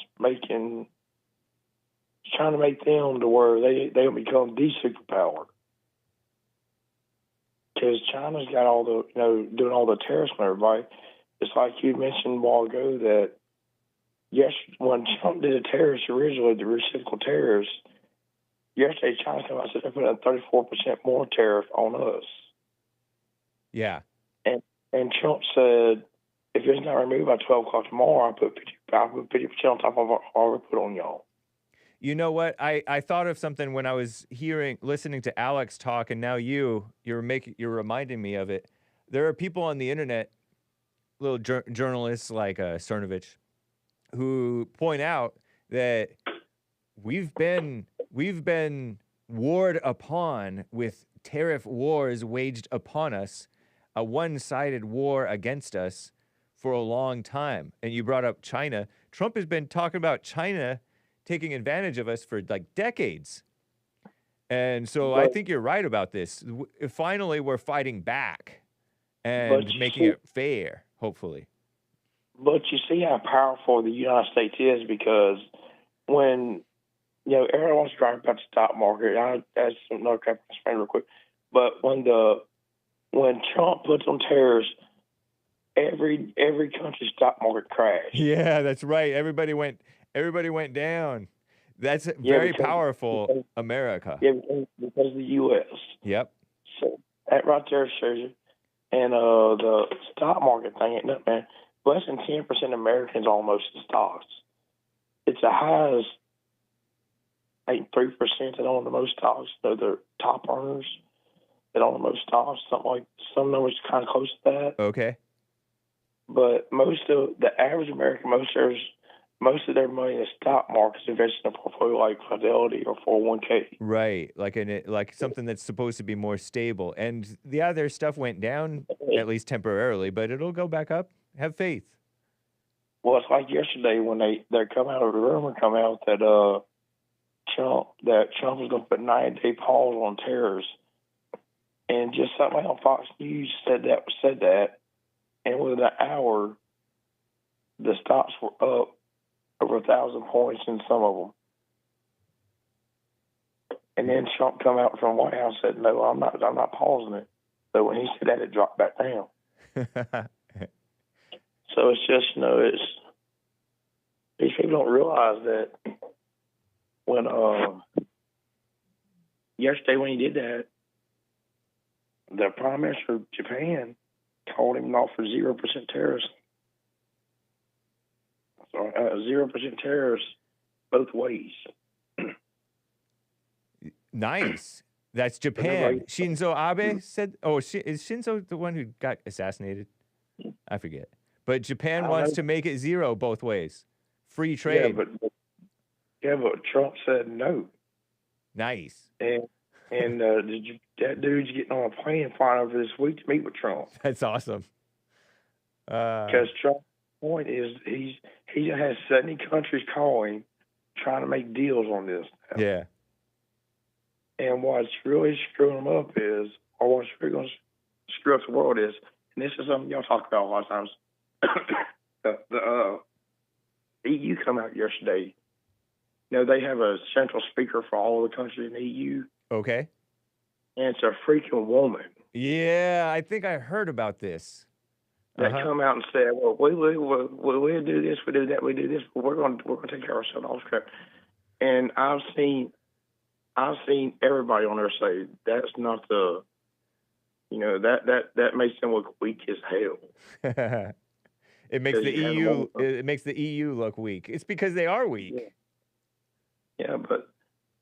trying to make them to where they'll become the superpower. Because China's got all the, doing all the tariffs on everybody. It's like you mentioned a while ago that, yes, when Trump did the tariffs originally, the reciprocal tariffs, yesterday China came out and said they're putting a 34% more tariff on us. Yeah. And Trump said, if it's not removed by 12 o'clock tomorrow, I'll put 50% on top of what I already put on y'all. You know what? I thought of something when I was listening to Alex talk, and now you're reminding me of it. There are people on the internet, little journalists like Cernovich, who point out that we've been warred upon with tariff wars waged upon us, a one-sided war against us for a long time. And you brought up China. Trump has been talking about China taking advantage of us for like decades. And so I think you're right about this. Finally, we're fighting back and making it fair, hopefully. But you see how powerful the United States is, because when, everyone wants to talk about the stock market, that's another crap I explain real quick. But when Trump puts on tariffs, every country's stock market crashed. Yeah, that's right. Everybody went down. That's very powerful, America. Yeah, because of the U.S. Yep. So that right there shows you. And the stock market thing ain't nothing, man. less than 10% of Americans own most of the stocks. It's as high as 3% that own the most stocks. They're the top earners that own the most stocks. Some numbers kind of close to that. Okay. But most of the average American, most of their money in the stock market is invested in a portfolio like Fidelity or 401k. Right, like something that's supposed to be more stable. And the other stuff went down, at least temporarily, but it'll go back up. Have faith. Well, it's like yesterday when they come out of the rumor come out that Trump was going to put 9-day pause on tariffs, and just somebody on Fox News said that, and within an hour, the stocks were up over 1,000 points in some of them. And then Trump come out from the White House and said, "No, I'm not pausing it." So when he said that, it dropped back down. So it's just, these people don't realize that when yesterday when he did that, the Prime Minister of Japan called him off for 0% tariffs. So 0% tariffs both ways. Nice. That's Japan. Shinzo Abe said, is Shinzo the one who got assassinated? I forget. But Japan wants to make it 0 both ways. Free trade. But Trump said no. Nice. And that dude's getting on a plane and flying over this week to meet with Trump. That's awesome. Because Trump's point is he has 70 countries calling, trying to make deals on this now. Yeah. And what's really screwing them up is, or what's really going to screw up the world is, and this is something y'all talk about a lot of times, the EU come out yesterday. They have a central speaker for all the countries in the EU. Okay. And it's a freaking woman. Yeah, I think I heard about this. That come out and said, "Well, we do this, we do that, we do this, but we're going to take care of ourselves." All this crap. And I've seen everybody on there say that's not the, that makes them look weak as hell. It makes the EU look weak. It's because they are weak. Yeah, but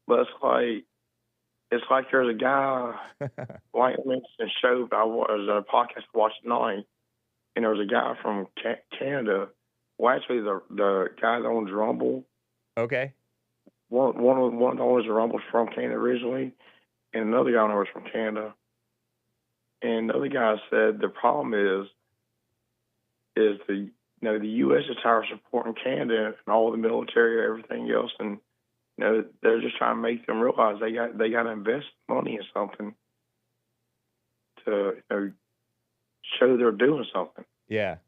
it's like there's a guy like I mentioned in the show. I was a podcast I watched tonight, and there was a guy from Canada. Well, actually, the guy that owns Rumble. Okay. One of the owners of Rumble's from Canada originally, and another guy was from Canada. And the other guy said the problem is the U.S. is tired of supporting Canada and all the military and everything else, and they're just trying to make them realize they got to invest money in something to show they're doing something. Yeah.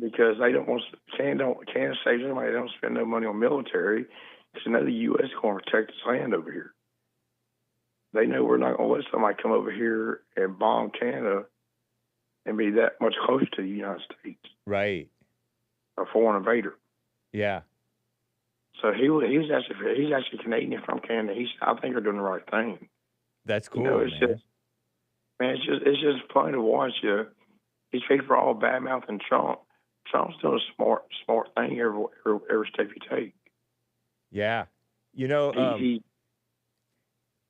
Because they don't want Canada say somebody they don't spend no money on military. Because the U.S. is going to protect its land over here. They know we're not going to let somebody come over here and bomb Canada and be that much closer to the United States. Right. A foreign invader. Yeah. So he's actually Canadian from Canada. I think they're doing the right thing. That's cool, man. It's just fun to watch. These people are all bad mouthing Trump. Trump's doing a smart thing every step you take. Yeah.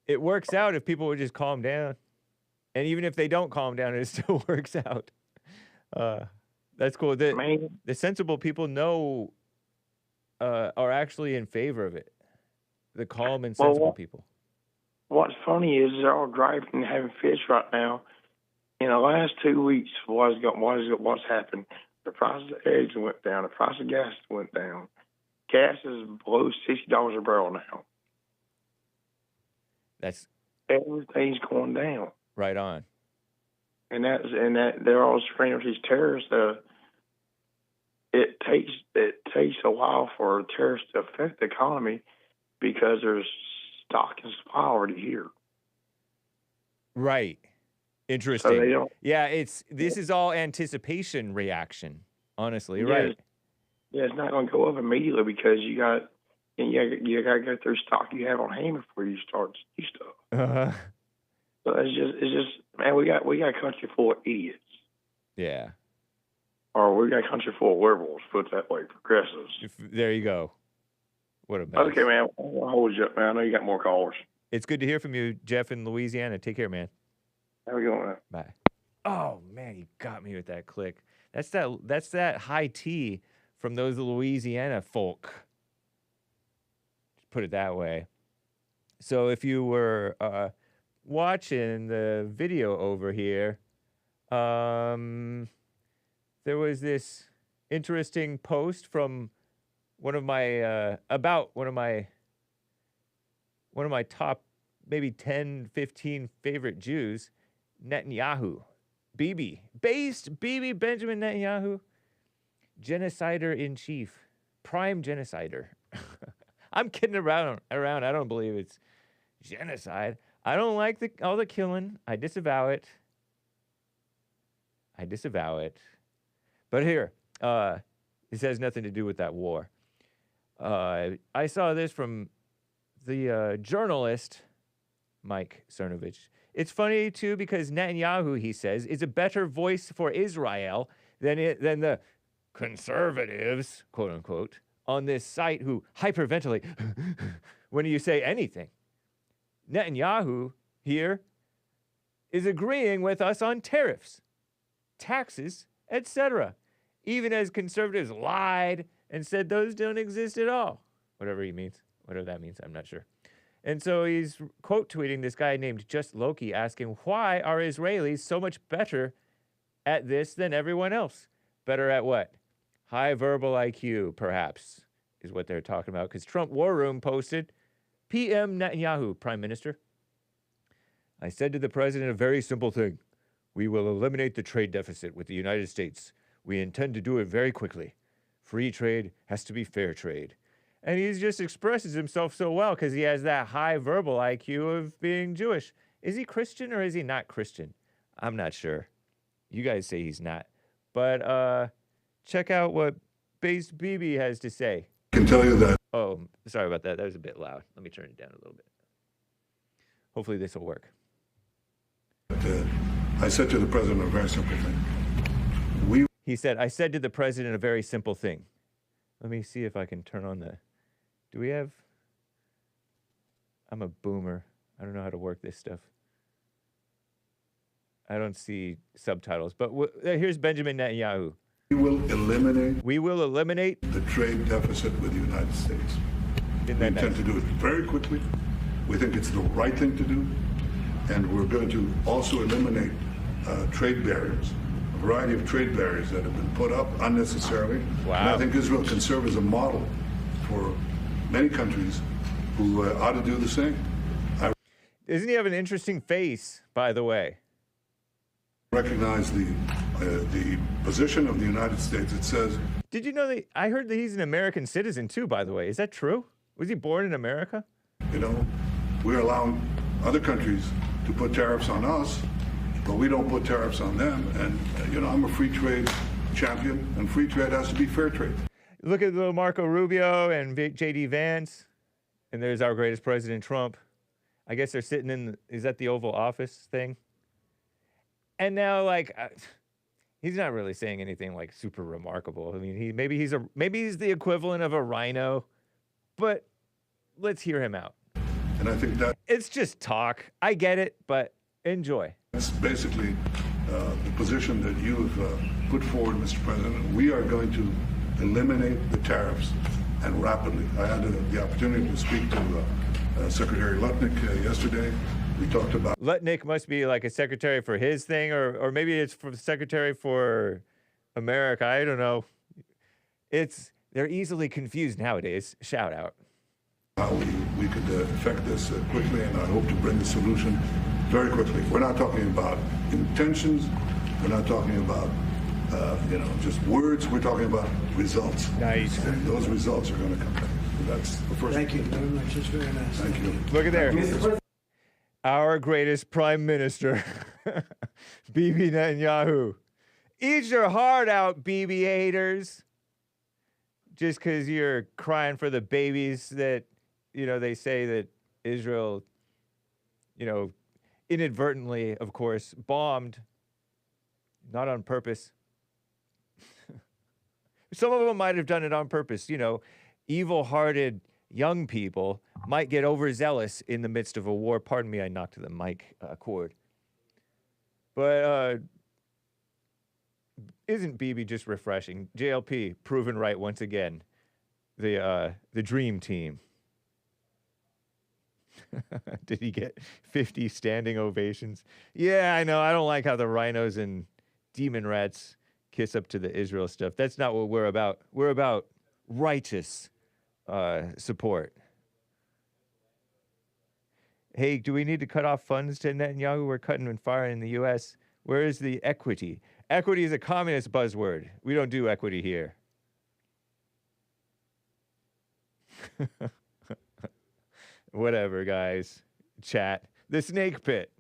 It works out if people would just calm down. And even if they don't calm down, it still works out. That's cool. The sensible people are actually in favor of it. The calm and sensible people. What's funny is they're all driving and having fits right now. In the last 2 weeks, what's happened? The price of eggs went down. The price of gas went down. Gas is below $60 a barrel now. Everything's going down. Right on. And they're all screaming these tariffs. It takes a while for tariffs to affect the economy because there's stock and supply already here. Right. Interesting. So this is all anticipation reaction. Honestly, yeah, right? Yeah, it's not going to go up immediately because you got to go through stock you have on hand before you start to do stuff. So it's just man, we got a country full of idiots. Yeah. Or we got a country full of liberals, put it that way, progressives. There you go. What a mess. Okay, man. I'll hold you up, man. I know you got more callers. It's good to hear from you, Jeff in Louisiana. Take care, man. Have a good one, man. Bye. Oh man, you got me with that click. That's that high tea from those Louisiana folk. Put it that way. So if you were watching the video over here, there was this interesting post from one of my top maybe 10, 15 favorite Jews, Netanyahu. Bibi, Benjamin Netanyahu, genocider in chief, prime genocider. I'm kidding around. I don't believe it's genocide. I don't like all the killing. I disavow it. But here, this has nothing to do with that war. I saw this from the journalist Mike Cernovich. It's funny, too, because Netanyahu, he says, is a better voice for Israel than the conservatives, quote unquote, on this site who hyperventilate when you say anything. Netanyahu here is agreeing with us on tariffs, taxes, etc., even as conservatives lied and said those don't exist at all. Whatever that means, I'm not sure. And so he's quote tweeting this guy named Just Loki asking, why are Israelis so much better at this than everyone else? Better at what? High verbal IQ, perhaps, is what they're talking about. Because Trump War Room posted, PM Netanyahu, Prime Minister. I said to the president a very simple thing. We will eliminate the trade deficit with the United States. We intend to do it very quickly. Free trade has to be fair trade. And he just expresses himself so well because he has that high verbal IQ of being Jewish. Is he Christian or is he not Christian? I'm not sure. You guys say he's not. But check out what Based Bibi has to say. I can tell you that. Oh, sorry about that. That was a bit loud. Let me turn it down a little bit. Hopefully this will work. I said to the president a very simple thing. He said, I said to the president a very simple thing. Let me see if I can turn on the... Do we have... I'm a boomer. I don't know how to work this stuff. I don't see subtitles. But here's Benjamin Netanyahu. We will eliminate the trade deficit with the United States. We intend to do it very quickly. We think it's the right thing to do. And we're going to also eliminate trade barriers, a variety of trade barriers that have been put up unnecessarily. Wow. And I think Israel can serve as a model for many countries who ought to do the same. Doesn't he have an interesting face, by the way? Recognize the position of the United States. It says... Did you know that? I heard that he's an American citizen, too, by the way. Is that true? Was he born in America? You know, we're allowing other countries to put tariffs on us, but we don't put tariffs on them. And, I'm a free trade champion, and free trade has to be fair trade. Look at little Marco Rubio and J.D. Vance, and there's our greatest president, Trump. I guess they're sitting is that the Oval Office thing? And now, he's not really saying anything, super remarkable. I mean, maybe he's the equivalent of a rhino, but let's hear him out. And I think that... It's just talk. I get it, but enjoy. That's basically the position that you have put forward, Mr. President. We are going to eliminate the tariffs, and rapidly. I had the opportunity to speak to Secretary Lutnick yesterday. We talked about... Lutnick must be like a secretary for his thing, or maybe it's for the secretary for America. I don't know. They're easily confused nowadays. Shout out. How we could affect this quickly, and I hope to bring the solution very quickly. We're not talking about intentions. We're not talking about, just words. We're talking about results. Nice. And those results are going to come back. That's the first. Thank you very much. It's very nice. Thank you. Look at there. Our greatest prime minister, Bibi Netanyahu. Eat your heart out, Bibi haters. Just because you're crying for the babies that, they say that Israel, inadvertently, of course, bombed, not on purpose. Some of them might have done it on purpose. You know, evil-hearted young people might get overzealous in the midst of a war. Pardon me, I knocked the mic cord. But isn't Bibi just refreshing? JLP proven right once again. The dream team. Did he get 50 standing ovations? Yeah, I know. I don't like how the rhinos and demon rats kiss up to the Israel stuff. That's not what we're about. We're about righteous support. Hey, do we need to cut off funds to Netanyahu? We're cutting and firing in the U.S. Where is the equity? Equity is a communist buzzword. We don't do equity here. Whatever, guys. Chat. The snake pit.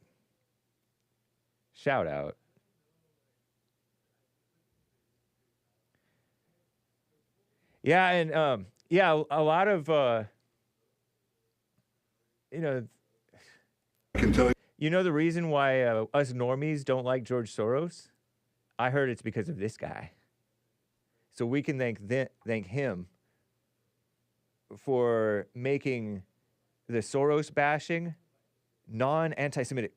Shout out. Yeah, and yeah, a lot of you know, I can tell you. you know the reason why us normies don't like George Soros? I heard it's because of this guy. So we can thank him for making the Soros bashing non-anti-Semitic.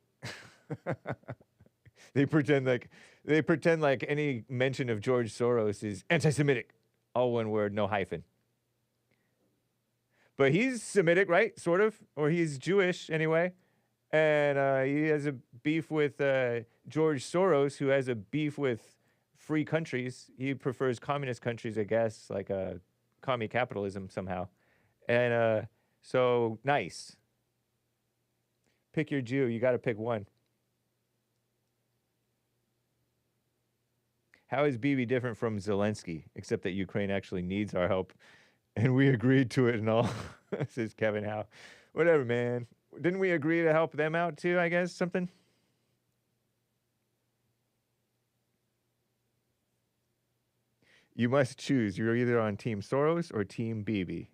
They pretend like any mention of George Soros is anti-Semitic. All one word, no hyphen. But he's Semitic, right? Sort of. Or he's Jewish anyway. And he has a beef with George Soros, who has a beef with free countries. He prefers communist countries, I guess, like commie capitalism somehow. And so, nice. Pick your Jew. You got to pick one. How is Bibi different from Zelensky, except that Ukraine actually needs our help, and we agreed to it and all, says Kevin Howe. Whatever, man. Didn't we agree to help them out too, I guess, something? You must choose. You're either on Team Soros or Team Bibi.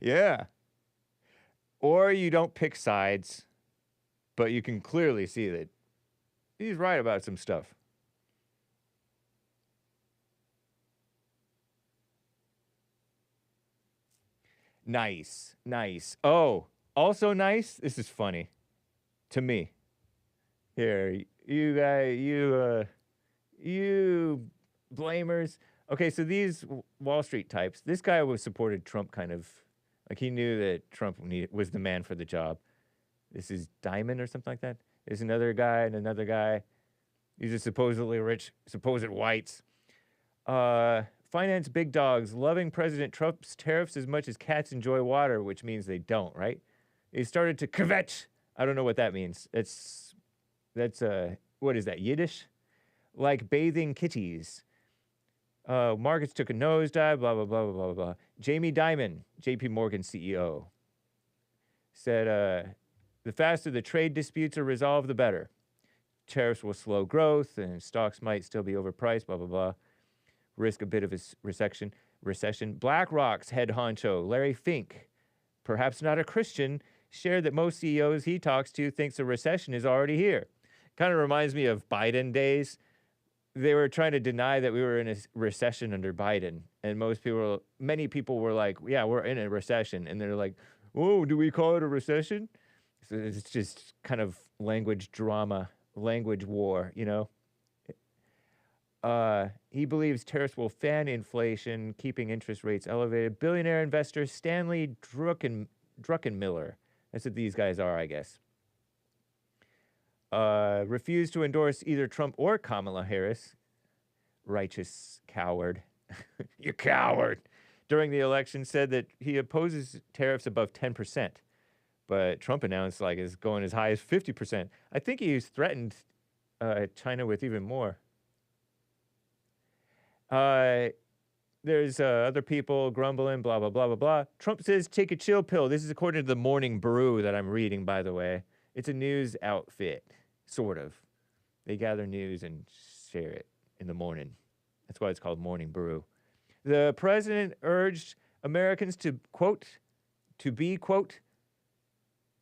Yeah. Or you don't pick sides, but you can clearly see that he's right about some stuff. Nice, nice. Oh, also nice. This is funny to me. Here, you guys, you blamers. Okay, so these Wall Street types. This guy was supported Trump, kind of like he knew that Trump was the man for the job. This is Diamond or something like that. There's another guy and another guy. These are supposedly rich, supposed whites. Finance big dogs loving President Trump's tariffs as much as cats enjoy water, which means they don't, right? They started to kvetch. I don't know what that means. That's what is that, Yiddish? Like bathing kitties. Markets took a nosedive, blah, blah, blah, blah, blah, blah. Jamie Dimon, JP Morgan CEO, said, the faster the trade disputes are resolved, the better. Tariffs will slow growth, and stocks might still be overpriced, blah, blah, blah. Risk a bit of a recession. BlackRock's head honcho, Larry Fink, perhaps not a Christian, shared that most CEOs he talks to thinks a recession is already here. Kind of reminds me of Biden days. They were trying to deny that we were in a recession under Biden. And many people were like, yeah, we're in a recession. And they're like, oh, do we call it a recession? So it's just kind of language drama, language war, you know? He believes tariffs will fan inflation, keeping interest rates elevated. Billionaire investor Stanley Druckenmiller, that's what these guys are, I guess, refused to endorse either Trump or Kamala Harris. Righteous coward. You coward. During the election, said that he opposes tariffs above 10%. But Trump announced like it's going as high as 50%. I think he's threatened China with even more. There's other people grumbling, blah, blah, blah, blah, blah. Trump says, take a chill pill. This is according to the Morning Brew that I'm reading, by the way. It's a news outfit, sort of. They gather news and share it in the morning. That's why it's called Morning Brew. The president urged Americans to, quote, to be, quote,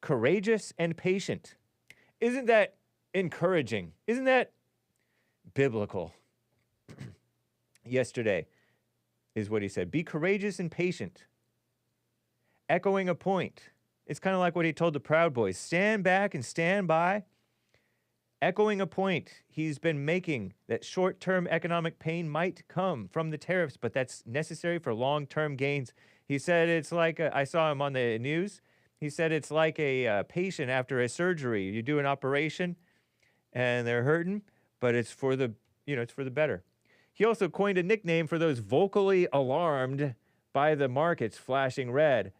courageous and patient. Isn't that encouraging? Isn't that biblical? yesterday, is what he said. Be courageous and patient. Echoing a point. It's kind of like what he told the Proud Boys. Stand back and stand by. Echoing a point he's been making that short-term economic pain might come from the tariffs, but that's necessary for long-term gains. He said it's like, I saw him on the news. He said it's like a patient after a surgery. You do an operation and they're hurting, but it's for the, it's for the better. He also coined a nickname for those vocally alarmed by the markets flashing red.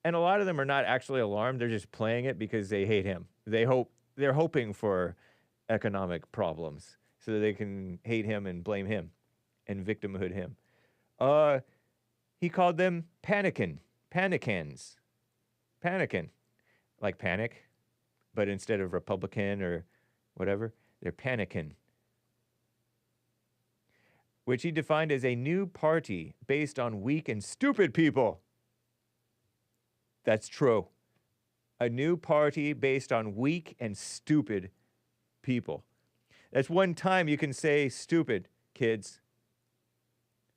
And a lot of them are not actually alarmed. They're just playing it because they hate him. They're hoping for economic problems so that they can hate him and blame him and victimhood him. He called them panicans. Panicking, like panic, but instead of Republican or whatever, they're panicking. Which he defined as a new party based on weak and stupid people. That's true. A new party based on weak and stupid people. That's one time you can say stupid, kids.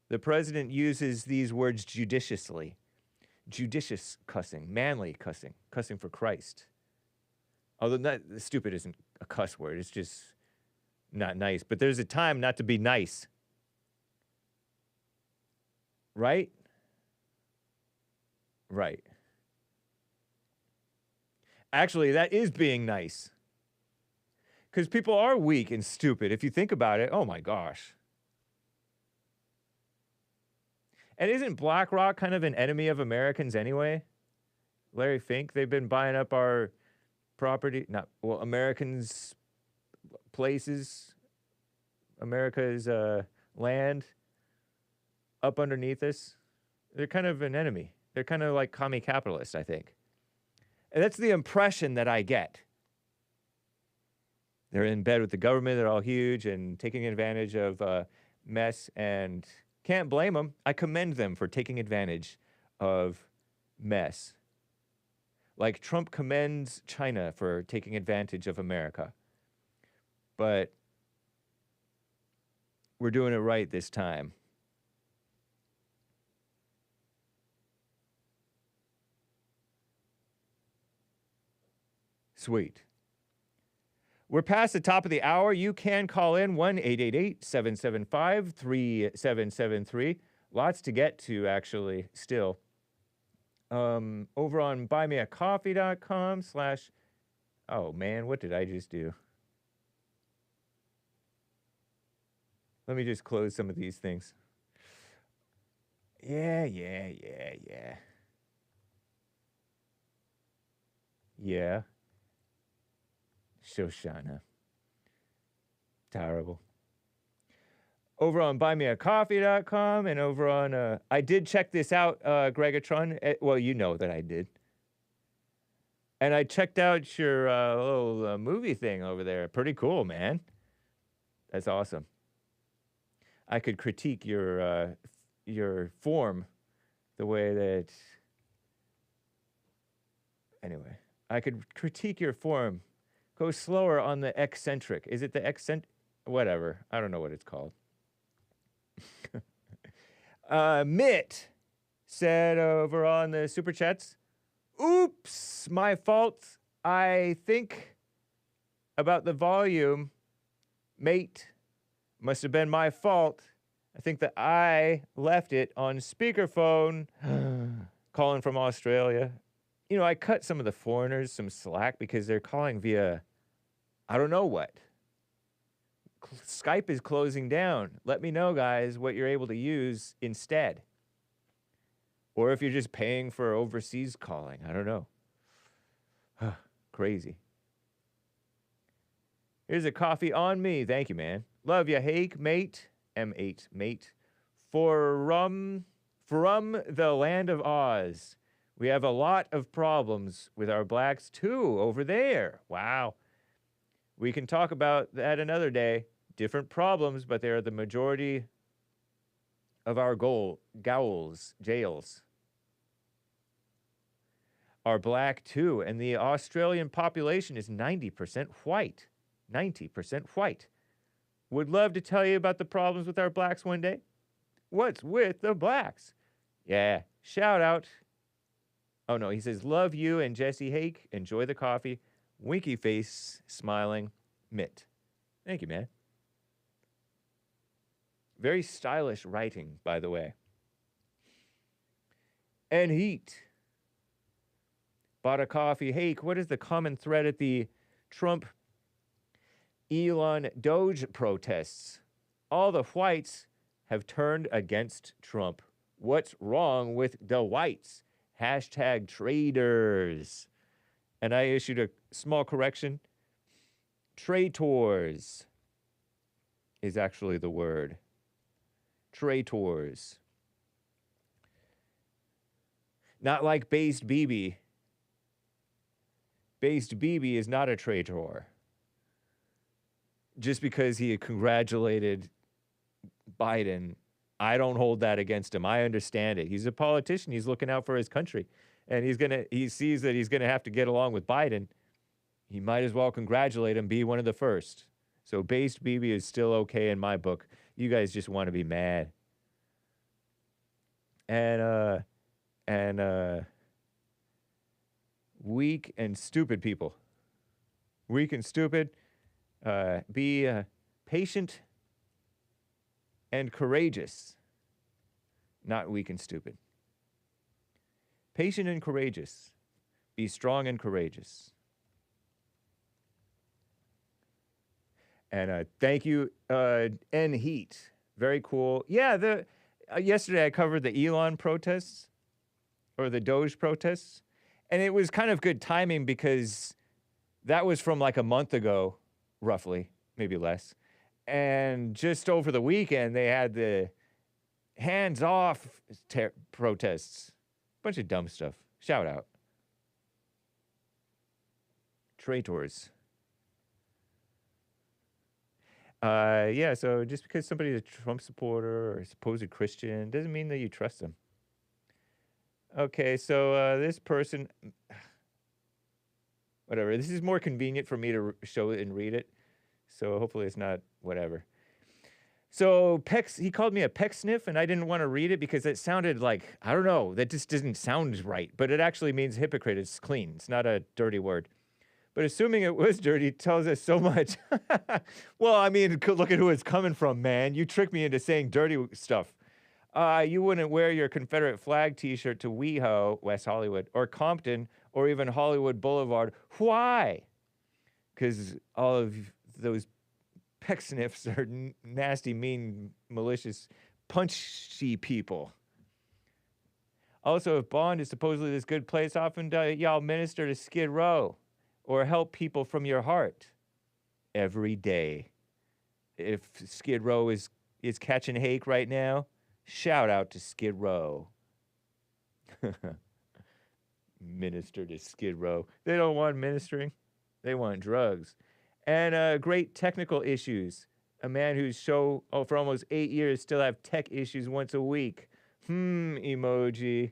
The president uses these words judiciously. Judicious cussing, manly cussing, cussing for Christ. Although stupid isn't a cuss word, it's just not nice. But there's a time not to be nice. Right? Right. Actually, that is being nice. Because people are weak and stupid. If you think about it, oh my gosh. And isn't BlackRock kind of an enemy of Americans anyway? Larry Fink, they've been buying up our property, Americans' places, America's land up underneath us. They're kind of an enemy. They're kind of like commie capitalists, I think. And that's the impression that I get. They're in bed with the government, they're all huge and taking advantage of mess, and can't blame them. I commend them for taking advantage of mess. Like Trump commends China for taking advantage of America. But we're doing it right this time. Sweet. We're past the top of the hour. You can call in 1-888-775-3773. Lots to get to, actually, still. Over on buymeacoffee.com/ oh, man, what did I just do? Let me just close some of these things. Yeah. Yeah. Shoshana. Terrible. Over on buymeacoffee.com and over on, I did check this out, Gregatron. Well, you know that I did. And I checked out your little movie thing over there. Pretty cool, man. That's awesome. I could critique your form the way that... Anyway, I could critique your form. Go slower on the eccentric. Is it the eccentric? Whatever. I don't know what it's called. Mitt said over on the Super Chats, oops, my fault. I think about the volume. Mate, must have been my fault. I think that I left it on speakerphone. Calling from Australia. You know, I cut some of the foreigners some slack because they're calling via, I don't know what. Skype is closing down. Let me know, guys, what you're able to use instead. Or if you're just paying for overseas calling. I don't know. Crazy. Here's a coffee on me. Thank you, man. Love ya, Hake, mate. M8, mate. From the land of Oz. We have a lot of problems with our blacks, too, over there. Wow. We can talk about that another day. Different problems, but they're the majority of our jails are black, too. And the Australian population is 90% white. 90% white. Would love to tell you about the problems with our blacks one day. What's with the blacks? Yeah, shout out. Oh no, he says, love you and Jesse Hake. Enjoy the coffee. Winky face, smiling, Mitt. Thank you, man. Very stylish writing, by the way. And Heat. Bought a coffee. Hake, what is the common thread at the Trump Elon Doge protests? All the whites have turned against Trump. What's wrong with the whites? Hashtag traitors. And I issued a small correction. Traitors is actually the word. Traitors. Not like based Bibi. Based Bibi is not a traitor. Just because he congratulated Biden, I don't hold that against him. I understand it. He's a politician. He's looking out for his country. And he sees that he's gonna have to get along with Biden. He might as well congratulate him, be one of the first. So based Bibi is still okay in my book. You guys just want to be mad. And weak and stupid people. Weak and stupid. Be patient and courageous. Not weak and stupid. Patient and courageous. Be strong and courageous. And thank you, N Heat. Very cool. Yeah, yesterday I covered the Elon protests, or the Doge protests, and it was kind of good timing because that was from like a month ago, roughly, maybe less. And just over the weekend, they had the hands-off protests. Bunch of dumb stuff. Shout out. Traitors. Yeah, so just because somebody's a Trump supporter or a supposed Christian doesn't mean that you trust them. Okay, so this person, whatever. This is more convenient for me to show it and read it. So hopefully it's not whatever. So he called me a peck sniff, and I didn't want to read it because it sounded like, I don't know, that just doesn't sound right. But it actually means hypocrite. It's clean. It's not a dirty word. But assuming it was dirty tells us so much. Well, I mean, look at who it's coming from, man. You tricked me into saying dirty stuff. You wouldn't wear your Confederate flag t-shirt to WeHo, West Hollywood, or Compton, or even Hollywood Boulevard. Why? Because all of those peck sniffs are nasty, mean, malicious, punchy people. Also, if Bond is supposedly this good place, often y'all minister to Skid Row or help people from your heart every day. If Skid Row is catching Hake right now, shout out to Skid Row. Minister to Skid Row. They don't want ministering. They want drugs. And great technical issues. A man whose show, for almost 8 years, still have tech issues once a week. Emoji.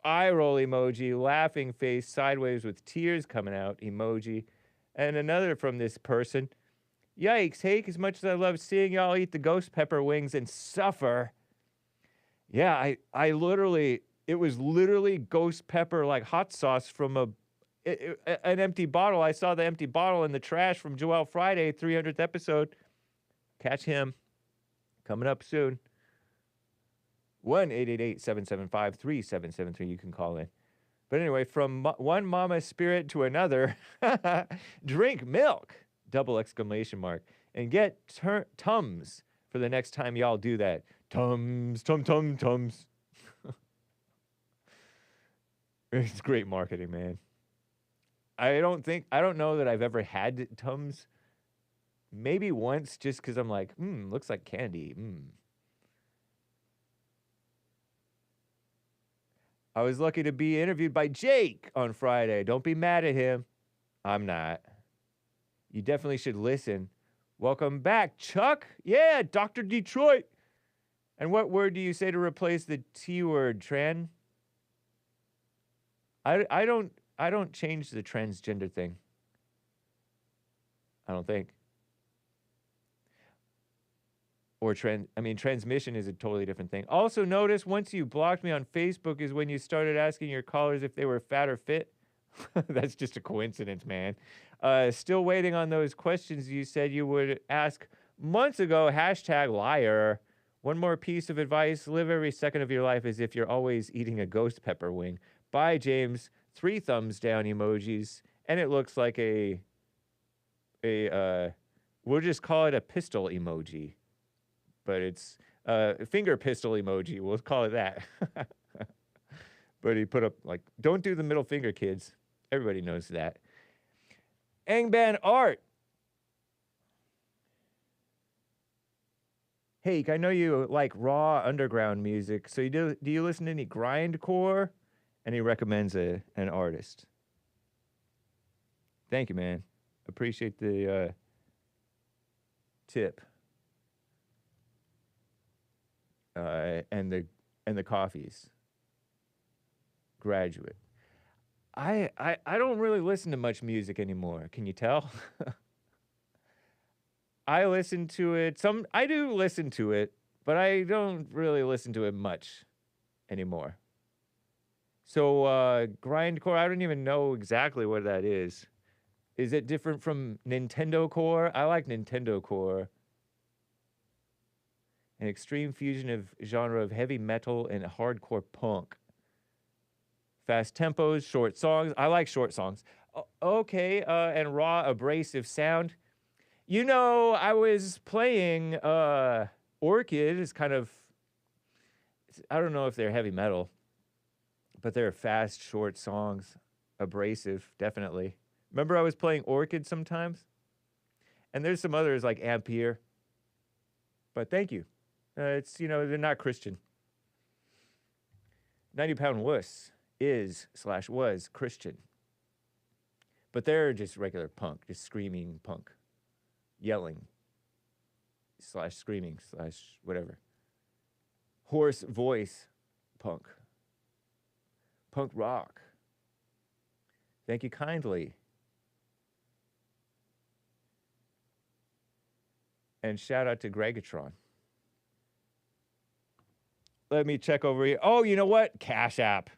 Eye roll emoji. Laughing face, sideways with tears coming out emoji. And another from this person. Yikes, Hake, as much as I love seeing y'all eat the ghost pepper wings and suffer. Yeah, I literally, it was literally ghost pepper like hot sauce from an empty bottle. I saw the empty bottle in the trash from Joel Friday, 300th episode. Catch him. Coming up soon. 1-888-775-3773. You can call in. But anyway, from one mama spirit to another, drink milk, ! And get Tums for the next time y'all do that. Tums. It's great marketing, man. I don't know that I've ever had Tums. Maybe once, just because I'm like, looks like candy. I was lucky to be interviewed by Jake on Friday. Don't be mad at him. I'm not. You definitely should listen. Welcome back, Chuck. Yeah, Dr. Detroit. And what word do you say to replace the T word, Tran? I don't change the transgender thing. I don't think. Or transmission is a totally different thing. Also notice once you blocked me on Facebook is when you started asking your callers if they were fat or fit. That's just a coincidence, man. Still waiting on those questions you said you would ask months ago. #liar. One more piece of advice. Live every second of your life as if you're always eating a ghost pepper wing. Bye, James. 3 thumbs down emojis. And it looks like we'll just call it a pistol emoji. But it's a finger pistol emoji. We'll call it that. But he put up, like, don't do the middle finger, kids. Everybody knows that. Angban Art. Hake, I know you like raw underground music. So do you listen to any grindcore? And he recommends an artist. Thank you, man. Appreciate the tip. And the coffees. Graduate. I don't really listen to much music anymore. Can you tell? I listen to it. I do listen to it, but I don't really listen to it much anymore. So grindcore, I don't even know exactly what that is. Is it different from Nintendo Core? I like Nintendo Core. An extreme fusion of genre of heavy metal and hardcore punk. Fast tempos, short songs. I like short songs. Okay, and raw, abrasive sound. You know, I was playing Orchid. Is kind of, I don't know if they're heavy metal, but they're fast, short songs. Abrasive, definitely. Remember I was playing Orchid sometimes? And there's some others like Ampere. But thank you. It's, they're not Christian. 90-pound wuss is/was Christian. But they're just regular punk, just screaming punk. Yelling /screaming / whatever. Hoarse voice punk. Punk rock. Thank you kindly. And shout out to Gregatron. Let me check over here. Oh, you know what? Cash App.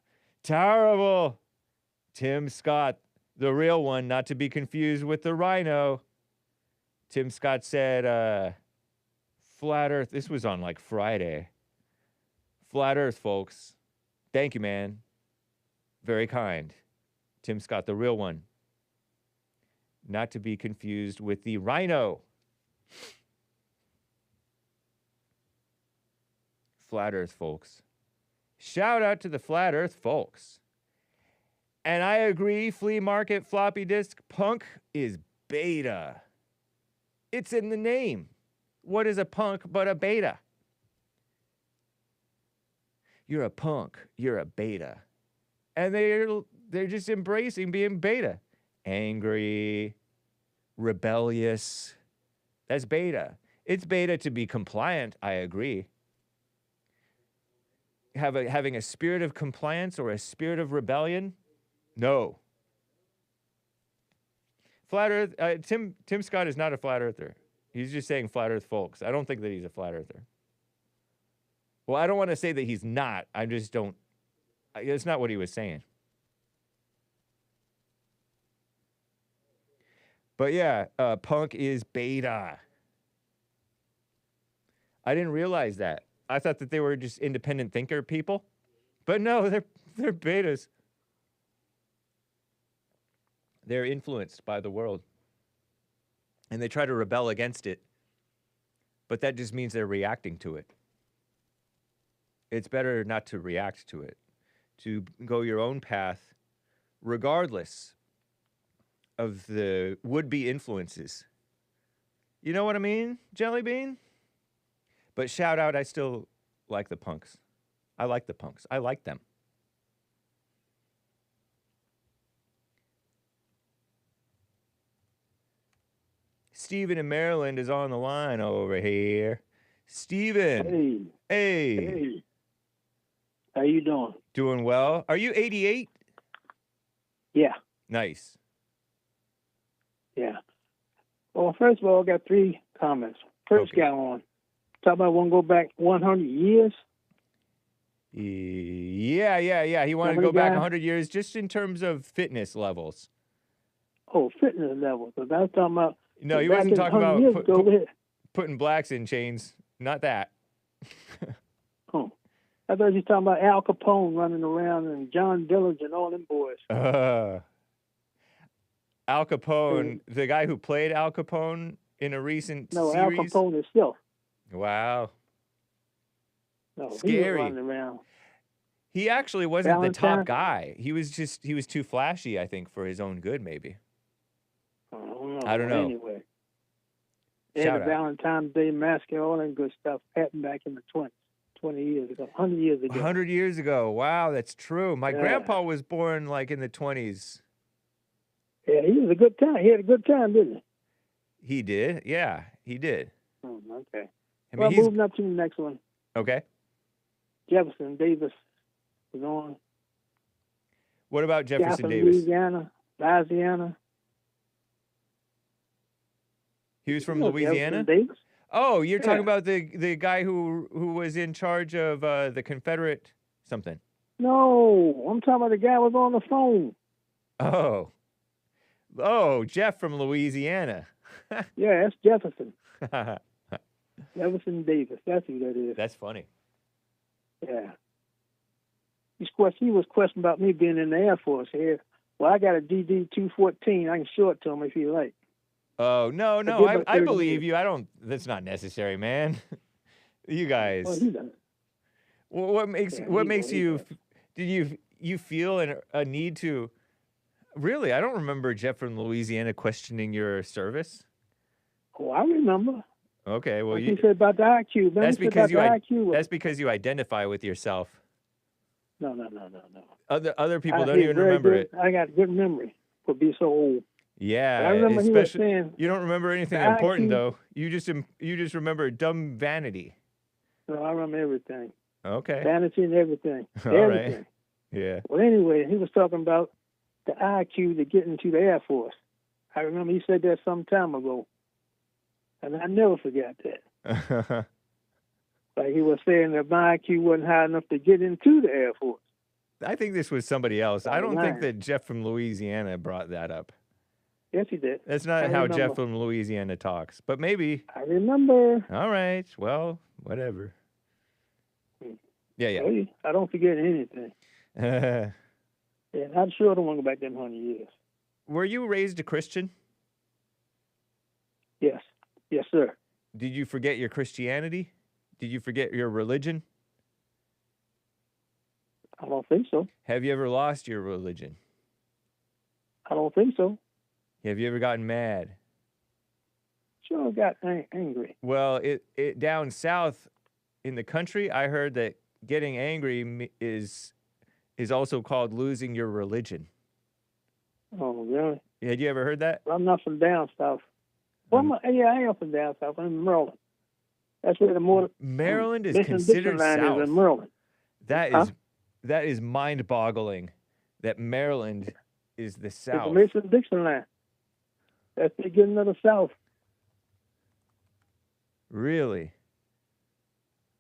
Terrible. Tim Scott, the real one, not to be confused with the Rhino. Tim Scott said, Flat Earth. This was on like Friday. Flat Earth, folks. Thank you, man. Very kind. Tim Scott, the real one. Not to be confused with the Rhino. Flat Earth, folks. Shout out to the Flat Earth, folks. And I agree, flea market floppy disk punk is beta. It's in the name. What is a punk but a beta? You're a punk. You're a beta. And they're just embracing being beta. Angry, rebellious. That's beta. It's beta to be compliant, I agree. Having a spirit of compliance or a spirit of rebellion? No. Flat Earth, Tim Scott is not a flat earther. He's just saying Flat Earth folks. I don't think that he's a flat earther. Well, I don't want to say that he's not. I just don't. It's not what he was saying. But yeah, punk is beta. I didn't realize that. I thought that they were just independent thinker people. But no, they're betas. They're influenced by the world. And they try to rebel against it. But that just means they're reacting to it. It's better not to react to it. To go your own path, regardless of the would-be influences. You know what I mean, Jelly Bean? But shout out, I still like the punks. I like the punks. I like them. Steven in Maryland is on the line over here. Steven. Hey. How you doing? Doing well. Are you 88? Yeah. Nice. Yeah. Well, first of all, I got 3 comments. First Okay. guy on. Talk about want to go back 100 years. Yeah. He wanted to Somebody go back died? 100 years just in terms of fitness levels. Oh, fitness level. Because I was talking about. No, he back wasn't in talking 100 about years ago, we had- putting blacks in chains. Not that. Oh, I thought you were talking about Al Capone running around and John Dillard and all them boys. Al Capone, the guy who played Al Capone in a recent No, series. Al Capone himself. Wow. No, he was Scary. running around. He actually wasn't the top Valentine? guy. He was too flashy, I think, for his own good, maybe. I don't know. Anyway, they had Shout the out. Valentine's Day massacre, all that good stuff happened back in the 20 years ago, 100 years ago. 100 years ago. Wow, that's true. My Yeah. grandpa was born like in the 20s. Yeah, he was a good time. He had a good time, didn't he? He did. Yeah, he did. Okay. I Well, mean, he's moving up to the next one. okay. Jefferson Davis was on. What about Jefferson Joplin, Davis? Louisiana. He was from You know Louisiana? Jefferson Davis. Oh, you're talking Yeah. about the guy who was in charge of the Confederate something. No, I'm talking about the guy who was on the phone. Oh, Jeff from Louisiana. Yeah, that's Jefferson. Jefferson Davis. That's who that is. That's funny. Yeah. He was questioning about me being in the Air Force here. Well, I got a DD-214. I can show it to him if you like. Oh, no, did about I 30 believe years. you. I don't, that's not necessary, man. You guys. Well, he done it. What makes Yeah, what he makes will, he you does. did you feel a need to really? I don't remember Jeff from Louisiana questioning your service. Oh, I remember. Okay, well What you he said about the IQ. Remember that's he said because about the IQ. that's because you identify with yourself. No. Other people I don't hear even very remember good. it. I got good memory for being so old. Yeah, I remember he was especially saying you don't remember anything the important IQ though. You just remember dumb vanity. No, I remember everything. Okay. Vanity and everything. All right. Everything. Yeah. Well, anyway, he was talking about the IQ to get into the Air Force. I remember he said that some time ago, and I never forgot that. Like he was saying that my IQ wasn't high enough to get into the Air Force. I think this was somebody else. I don't think lying. that Jeff from Louisiana brought that up. Yes, he did. That's not I how remember. Jeff from Louisiana talks, but maybe. I remember. All right. Well, whatever. Yeah. Hey, I don't forget anything. Yeah. Yeah, I'm sure I don't want to go back them 100 years. Were you raised a Christian? Yes. Yes, sir. Did you forget your Christianity? Did you forget your religion? I don't think so. Have you ever lost your religion? I don't think so. Have you ever gotten mad? Sure got angry. Well, it down south in the country, I heard that getting angry is also called losing your religion. Oh, really? Had you ever heard that? I'm not from down south. Well, yeah, I am from down south. I'm in Maryland. That's where the more Maryland is Dixon considered line south. is in Maryland. That is mind-boggling. That Maryland is the It's south. the Mason-Dixon line. That's the beginning of the south. Really?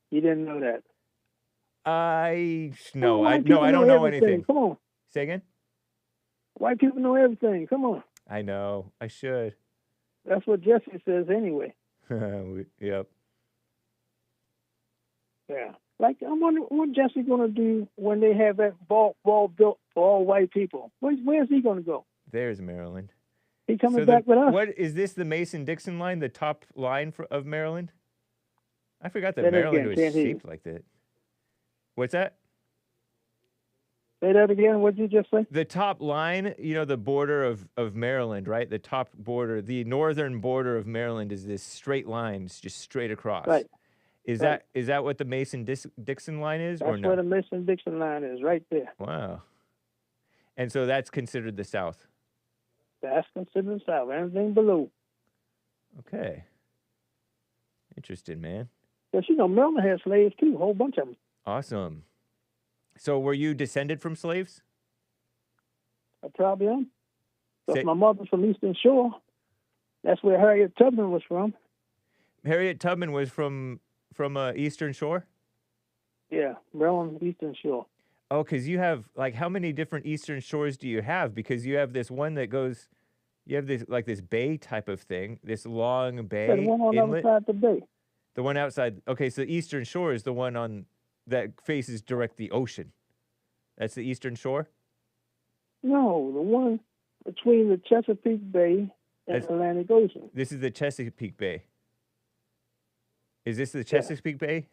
You didn't know that. I Well, white I people don't know everything. anything. Come on. Say again? White people know everything. Come on. I know. I should. That's what Jesse says anyway. Yep. Yeah. Like, I wonder what Jesse's going to do when they have that ball built for all white people. Where's he going to go? There's Maryland. He coming So back with us? What is this? The Mason-Dixon line, the top line of Maryland? I forgot that Say that Maryland again, was can't hear you. shaped like that. What's that? Say that again. What did you just say? The top line, the border of Maryland, right? The top border, the northern border of Maryland is this straight line, it's just straight across. Right. Is Right. that what the Mason-Dixon line is, or That's no? where the Mason-Dixon line is, right there. Wow. And so that's considered the South. That's considered the South. Anything below. Okay. Interesting, man. Because, Maryland has slaves, too. A whole bunch of them. Awesome. So were you descended from slaves? I probably am. But Say- my mother's from Eastern Shore. That's where Harriet Tubman was from. Harriet Tubman was from from Eastern Shore? Yeah, Maryland, Eastern Shore. Oh, because you have, like, how many different Eastern Shores do you have? Because you have this one that goes, you have this, like, this bay type of thing, this long bay Yeah, the one on the other inlet. side of the bay. The one outside. Okay, so Eastern Shore is the one on that faces direct the ocean. That's the Eastern Shore? No, the one between the Chesapeake Bay and That's- Atlantic Ocean. This is the Chesapeake Bay. Is this the Chesapeake Bay?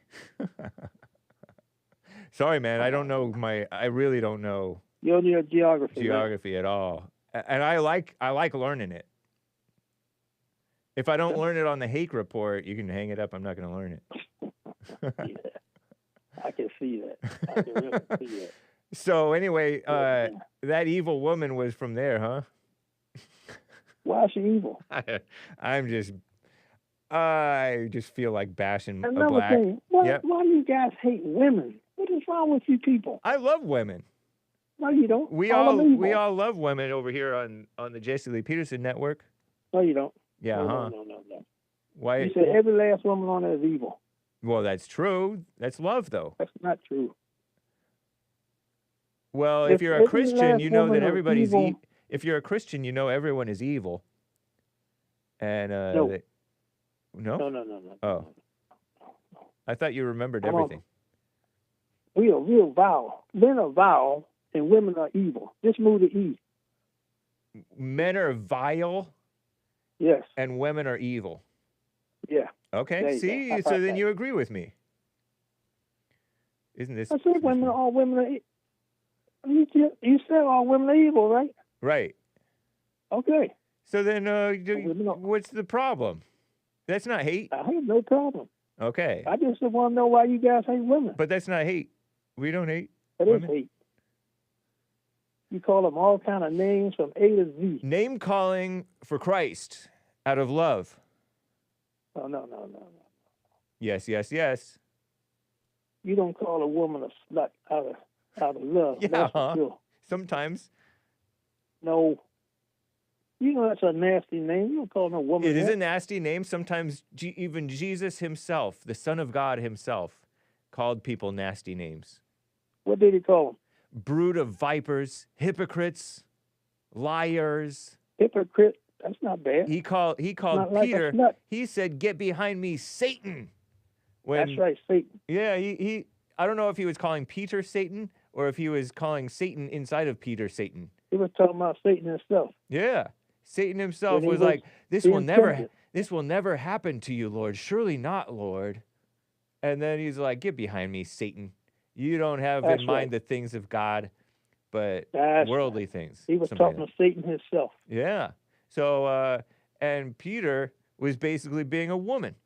Sorry, man. I don't know I really don't know You're near geography. right? geography at all. And I like learning it. If I don't learn it on the Hake report, you can hang it up. I'm not going to learn it. Yeah. I can see that. I can really see that. So anyway, that evil woman was from there, huh? Why is she evil? I just feel like bashing a Another black. thing, why do you guys hate women? What is wrong with you people? I love women. No, you don't. We Call them we evil. all love women over here on the Jesse Lee Peterson network. No, you don't. Yeah, no, huh? No. Why? You said every last woman on there is evil. Well, that's true. That's love, though. That's not true. Well, if you're a every Christian, last you know woman that is everybody's evil. if you're a Christian, you know everyone is evil. And No. no? No. Oh. I thought you remembered Come on. everything. We are real vile. Men are vile and women are evil. Just move to E. Men are vile Yes. and women are evil. Yeah. There Okay, you see? go. How So about then that? you agree with me. Isn't this I said all women are you said all women are evil, right? right? Okay. So then women are- what's the problem? That's not hate. I have no problem. Okay. I just want to know why you guys hate women. But that's not hate. We don't hate It is women. hate. You call them all kind of names from A to Z. Name calling for Christ out of love. Oh, no. Yes. You don't call a woman a slut out of love. Yeah, That's huh? for sure. Sometimes. No. You know that's a nasty name. You don't call no woman It is that. a nasty name. Sometimes even Jesus himself, the Son of God himself, called people nasty names. What did he call them? Brood of vipers, hypocrites, liars. Hypocrite. That's not bad. He called Not like a Peter. slut. He said, "Get behind me, Satan." When, That's right, Satan. Yeah, he I don't know if he was calling Peter Satan or if he was calling Satan inside of Peter Satan. He was talking about Satan himself. Yeah. Satan himself When he was was like, this being will never happen to you, Lord. Surely not, Lord. And then he's like, get behind me, Satan. You don't have That's in mind right. the things of God, but That's worldly things. He was Somebody talking to Satan himself. Yeah. So, and Peter was basically being a woman.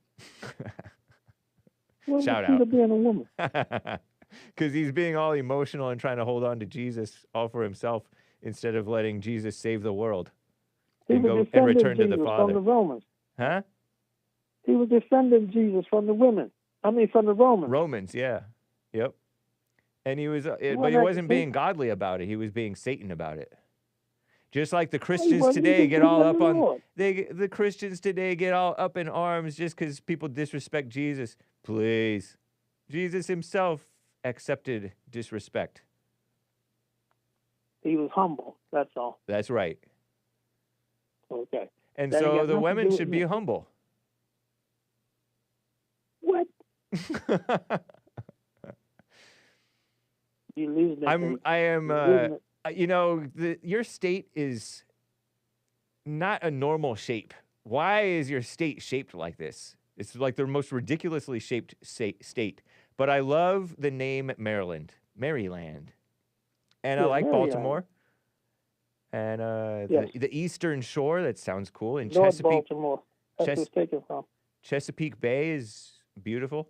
What Shout was Peter out. being a woman? Because he's being all emotional and trying to hold on to Jesus all for himself instead of letting Jesus save the world He and was go and defending return to the Jesus Father. from the Romans. Huh? He was defending Jesus from the women. From the Romans. Romans, yeah. Yep. And he was, but he wasn't wasn't being Satan. godly about it. He was being Satan about it. Just like the He Christians wasn't. today He get was all up defending the on, Lord. the Christians today get all up in arms just because people disrespect Jesus. Please. Jesus himself accepted disrespect. He was humble. That's all. That's right. Okay. And That ain't so got the nothing to women do with should me. be humble. What? You losing it. babe. I am, You're losing it. you know, your state is not a normal shape. Why is your state shaped like this? It's like the most ridiculously shaped state. But I love the name Maryland. And I Yeah, like Maryland. Baltimore. And Yes. the Eastern Shore, that sounds cool. And North Chesapeake, Baltimore. That's where it's taken from. Chesapeake Bay is beautiful.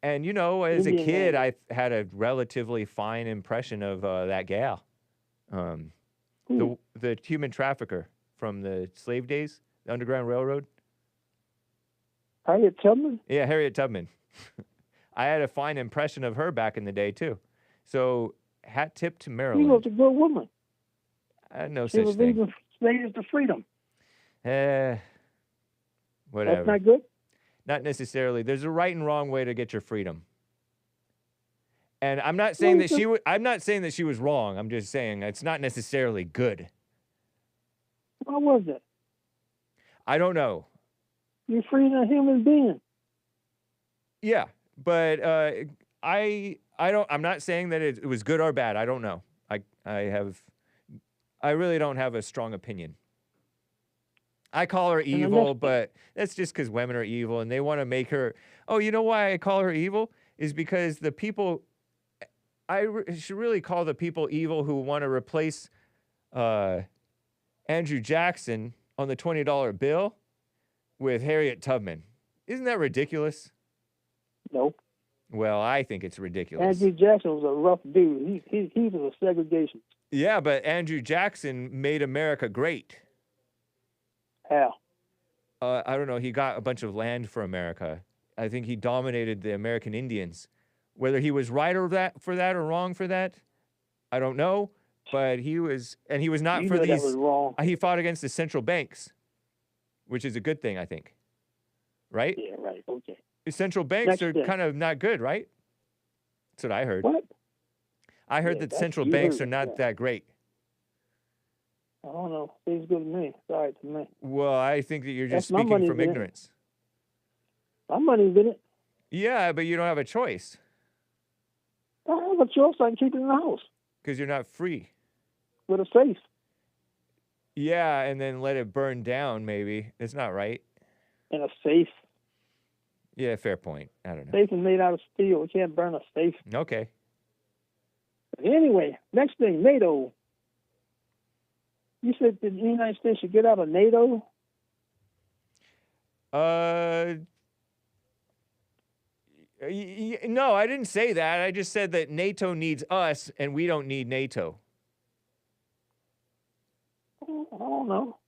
And, you know, as a Indian kid, land. I had a relatively fine impression of that gal. Who? The human trafficker from the slave days, the Underground Railroad. Harriet Tubman? Yeah, Harriet Tubman. I had a fine impression of her back in the day, too. So, hat tip to She Maryland. was a good woman. No She such was thing. leading slaves to freedom. Whatever. That's not good? Not necessarily. There's a right and wrong way to get your freedom. And I'm not saying that I'm not saying that she was wrong. I'm just saying it's not necessarily good. What was it? I don't know. You're freeing a human being. Yeah, but I'm not saying that it was good or bad. I don't know. I really don't have a strong opinion. I call her evil, but that's just because women are evil and they want to make her. Oh, you know why I call her evil? Is because the people. Should really call the people evil who want to replace Andrew Jackson on the $20 bill with Harriet Tubman. Isn't that ridiculous? No. Well, I think it's ridiculous. Andrew Jackson was a rough dude. He was a segregationist. Yeah, but Andrew Jackson made America great. How? I don't know. He got a bunch of land for America. I think he dominated the American Indians. Whether he was right or wrong for that, I don't know. But he was not for these. That was wrong. He fought against the central banks, which is a good thing, I think. Right? Yeah, right. Okay. The central banks are kind of not good, right? That's what I heard. What? I heard that central banks are not that great. I don't know. Seems good to me. It's all right to me. Well, I think that you're just speaking from ignorance. My money's in it. Yeah, but you don't have a choice. I have a choice. I can keep it in the house. Because you're not free. With a safe. Yeah, and then let it burn down, maybe. It's not right. In a safe. Yeah, fair point. I don't know. Safe is made out of steel. We can't burn a safe. Okay. Anyway, next thing, NATO. You said the United States should get out of NATO? No, I didn't say that. I just said that NATO needs us and we don't need NATO. I don't know.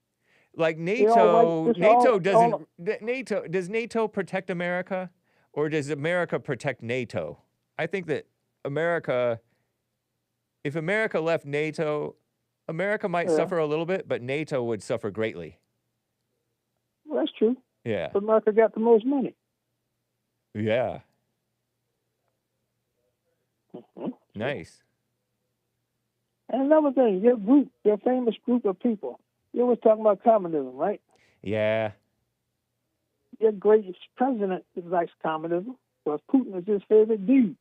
Like does NATO protect America or does America protect NATO? I think that if America left NATO, America might suffer a little bit, but NATO would suffer greatly. Well, that's true. Yeah. But America got the most money. Yeah. Mm-hmm. Nice. And another thing, your famous group of people, you always talking about communism, right? Yeah. Your great president likes communism, but Putin is his favorite dude.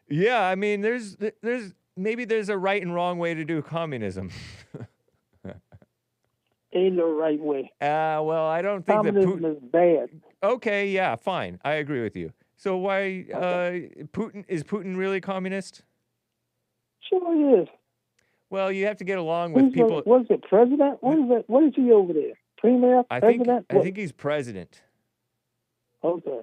Yeah, I mean, there's a right and wrong way to do communism. Ain't no right way. Well, I don't think communism is bad. Okay, yeah, fine. I agree with you. So why is Putin really communist? Sure he is. Well, you have to get along with people. What is it, president? What is he over there? Premier? President? I think he's president. Okay.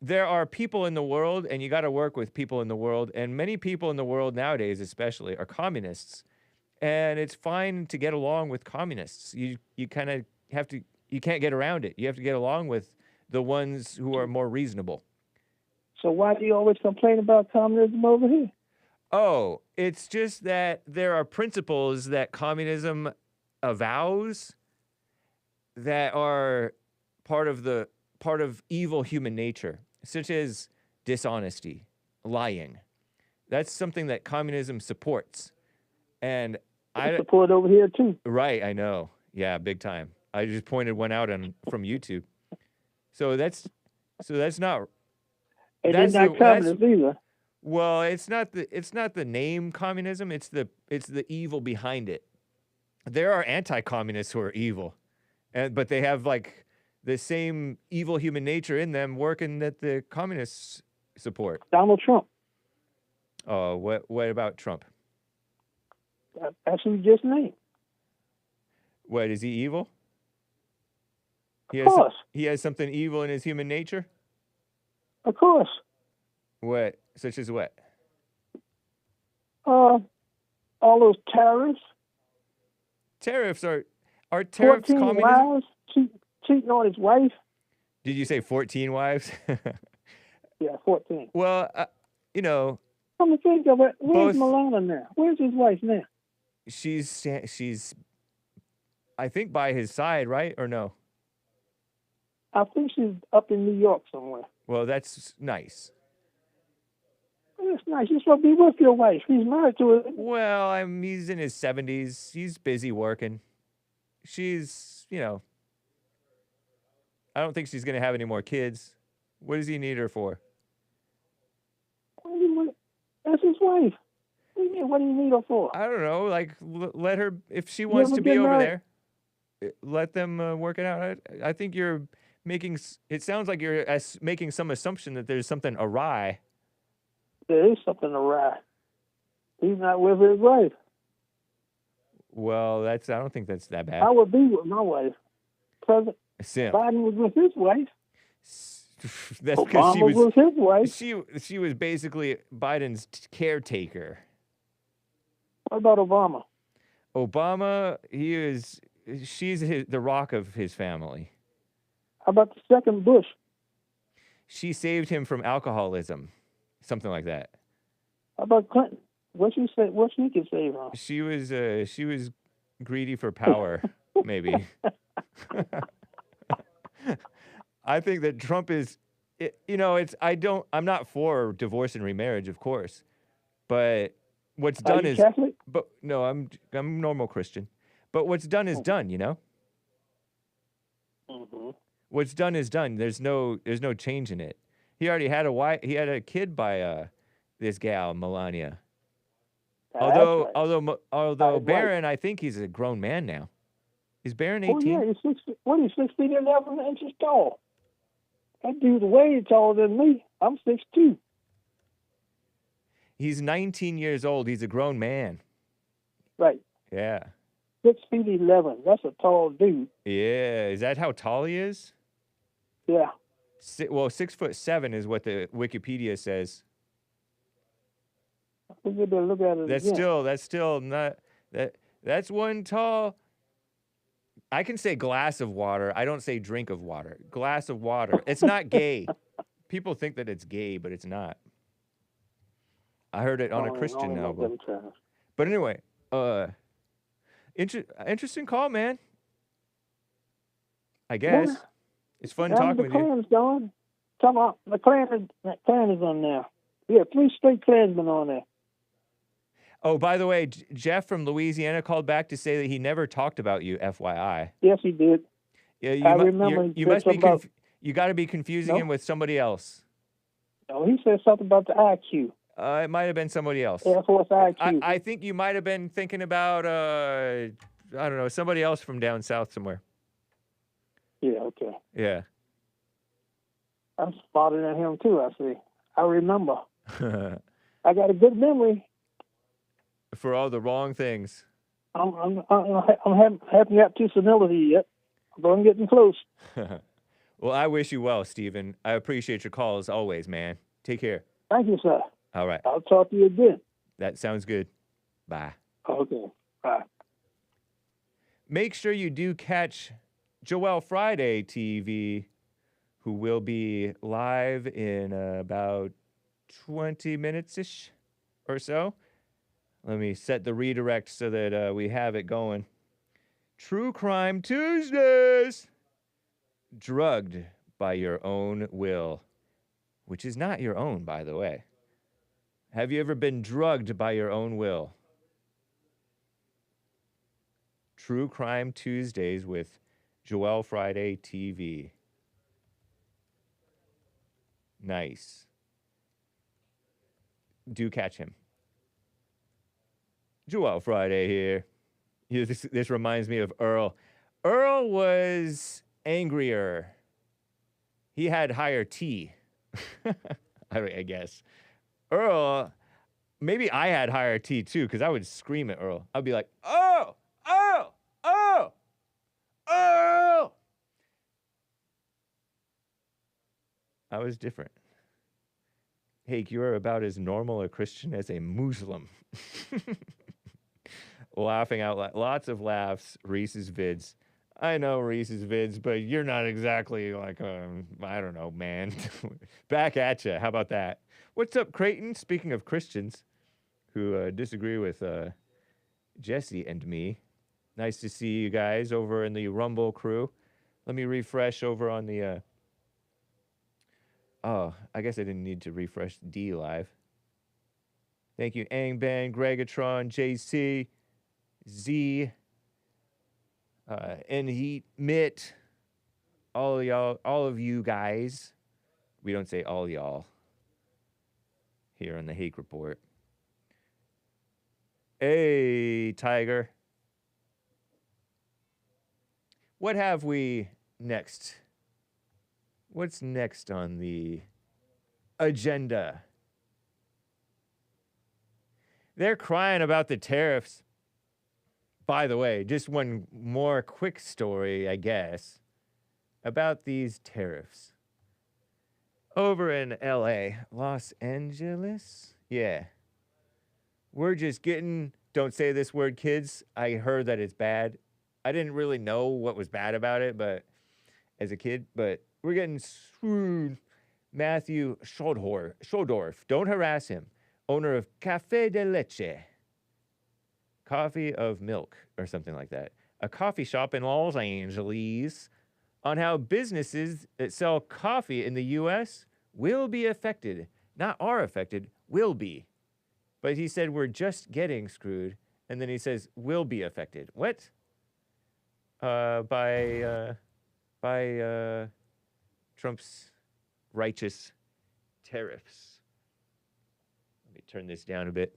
There are people in the world, and you got to work with people in the world, and many people in the world nowadays, especially, are communists, and it's fine to get along with communists. You kind of have to. You can't get around it. You have to get along with the ones who are more reasonable. So why do you always complain about communism over here? Oh, it's just that there are principles that communism avows that are part of evil human nature, such as dishonesty, lying. That's something that communism supports. And I support over here too. Right, I know. Yeah, big time. I just pointed one out from YouTube. So that's not. And it's not communist either. Well, it's not the name communism. It's the evil behind it. There are anti-communists who are evil, but they have like the same evil human nature in them working that the communists support. Donald Trump. Oh, what about Trump? That's who you just named. What, is he evil? Of course. He has something evil in his human nature? Of course. What? Such as what? All those tariffs. Tariffs are tariffs 14 communism? Wives, cheating on his wife. Did you say 14 wives? Yeah, 14. Well, Come to think of it, where's Milana now? Where's his wife now? She's I think by his side, right? Or no? I think she's up in New York somewhere. Well, that's nice. It's nice. You're supposed to be with your wife. He's married to her. Well, he's in his 70s. He's busy working. She's, I don't think she's going to have any more kids. What does he need her for? That's his wife. What do you mean? What do you need her for? I don't know. Like, let her, if she wants to be over there, let them work it out. I think you're making, it sounds like you're making some assumption that there's something awry. There is something awry. He's not with his wife. Well, I don't think that's that bad. I would be with my wife. President Simp. Biden was with his wife. That's because Obama was his wife. She was basically Biden's caretaker. What about Obama? Obama, she's the rock of his family. How about the second Bush? She saved him from alcoholism, something like that. How about Clinton? What she could save him? She was greedy for power, maybe. I think that Trump is, I'm not for divorce and remarriage, of course, but what's done is, Catholic? But no, I'm normal Christian, but what's done is done, Mm-hmm. What's done is done. There's no change in it. He already had he had a kid by this gal Melania. Although Barron, I think he's a grown man now. Is Barron 18? Oh yeah, he's 6 feet 11 inches tall. That dude's way taller than me. I'm 6'2". He's 19 years old. He's a grown man. Right. Yeah. 6 feet 11. That's a tall dude. Yeah. Is that how tall he is? Yeah. 6'7" is what the Wikipedia says. I think you better look at it That's still not that. That's one tall. I can say glass of water. I don't say drink of water. Glass of water. It's not gay. People think that it's gay, but it's not. I heard it on a Christian album. But anyway, interesting call, man. I guess. Yeah. It's fun talking with you. The Klan's gone. Come on. The Klan is on there. Yeah, 3 straight Klansmen on there. Oh, by the way, Jeff from Louisiana called back to say that he never talked about you, FYI. Yes, he did. Yeah, I remember. You must be. You got to be confusing him with somebody else. No, he said something about the IQ. It might have been somebody else. Air Force IQ. I think you might have been thinking about I don't know, somebody else from down south somewhere. Yeah. Okay. Yeah. I'm smarter than him too. I see. I remember. I got a good memory. For all the wrong things. I'm haven't got to senility yet, but I'm getting close. Well, I wish you well, Stephen. I appreciate your call as always, man. Take care. Thank you, sir. All right. I'll talk to you again. That sounds good. Bye. Okay. Bye. Make sure you do catch Joel Friday TV, who will be live in about 20 minutes-ish or so. Let me set the redirect so that we have it going. True Crime Tuesdays. Drugged by your own will, which is not your own, by the way. Have you ever been drugged by your own will? True Crime Tuesdays with Joel Friday TV. Nice. Do catch him. Joel Friday here. This reminds me of Earl. Earl was angrier. He had higher T. I guess. Earl, maybe I had higher T too, because I would scream at Earl. I'd be like, oh, oh, oh, oh. I was different. Hake, you are about as normal a Christian as a Muslim. Laughing out loud. Lots of laughs. Reese's vids. I know Reese's vids, but you're not exactly like, I don't know, man. Back at you. How about that? What's up, Creighton? Speaking of Christians who disagree with Jesse and me. Nice to see you guys over in the Rumble crew. Let me refresh over on the, oh, I guess I didn't need to refresh D Live. Thank you, Angban, Gregatron, JC, Z, Nheat, Mitt, all of y'all, all of you guys. We don't say all y'all here on the Hake Report. Hey, Tiger. What have we next? What's next on the agenda? They're crying about the tariffs. By the way, just one more quick story, I guess, about these tariffs. Over in LA, Los Angeles? Yeah. We're just getting, don't say this word, kids. I heard that it's bad. I didn't really know what was bad about it, but as a kid, but we're getting screwed. Matthew Schodorf, don't harass him. Owner of Café de Leche, coffee of milk, or something like that. A coffee shop in Los Angeles, on how businesses that sell coffee in the U.S. will be affected. Not are affected, will be. But he said we're just getting screwed, and then he says will be affected. What? By Trump's righteous tariffs. Let me turn this down a bit.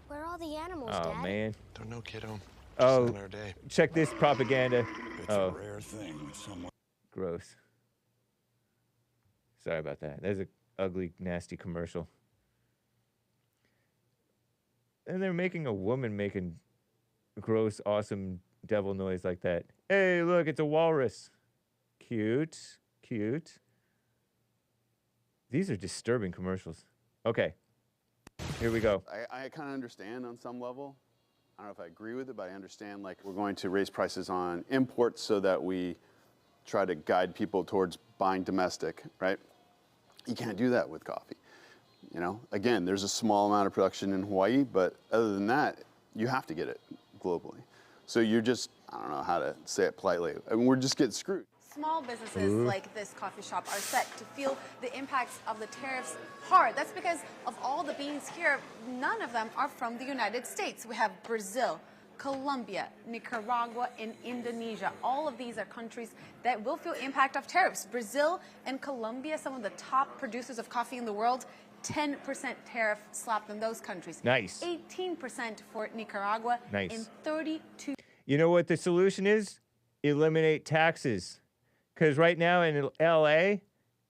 Where are all the animals, Oh, Dad? man. Don't know, kiddo. Oh, Just another day. check this propaganda. It's Oh, a rare thing when someone... gross. Sorry about that. There's an ugly, nasty commercial. And they're making a woman making gross, awesome devil noise like that. Hey, look, it's a walrus. Cute, cute. These are disturbing commercials. Okay, here we go. I kind of understand on some level. I don't know if I agree with it, but I understand, like, we're going to raise prices on imports so that we try to guide people towards buying domestic, right? You can't do that with coffee. You know, again, there's a small amount of production in Hawaii, but other than that, you have to get it globally. So you're just, I don't know how to say it politely. I mean, we're just getting screwed. Small businesses like this coffee shop are set to feel the impacts of the tariffs hard. That's because of all the beans here, none of them are from the United States. We have Brazil, Colombia, Nicaragua, and Indonesia. All of these are countries that will feel impact of tariffs. Brazil and Colombia, some of the top producers of coffee in the world, 10% tariff slapped on those countries. Nice. 18% for Nicaragua. Nice. And 32%. You know what the solution is? Eliminate taxes. Because right now in LA,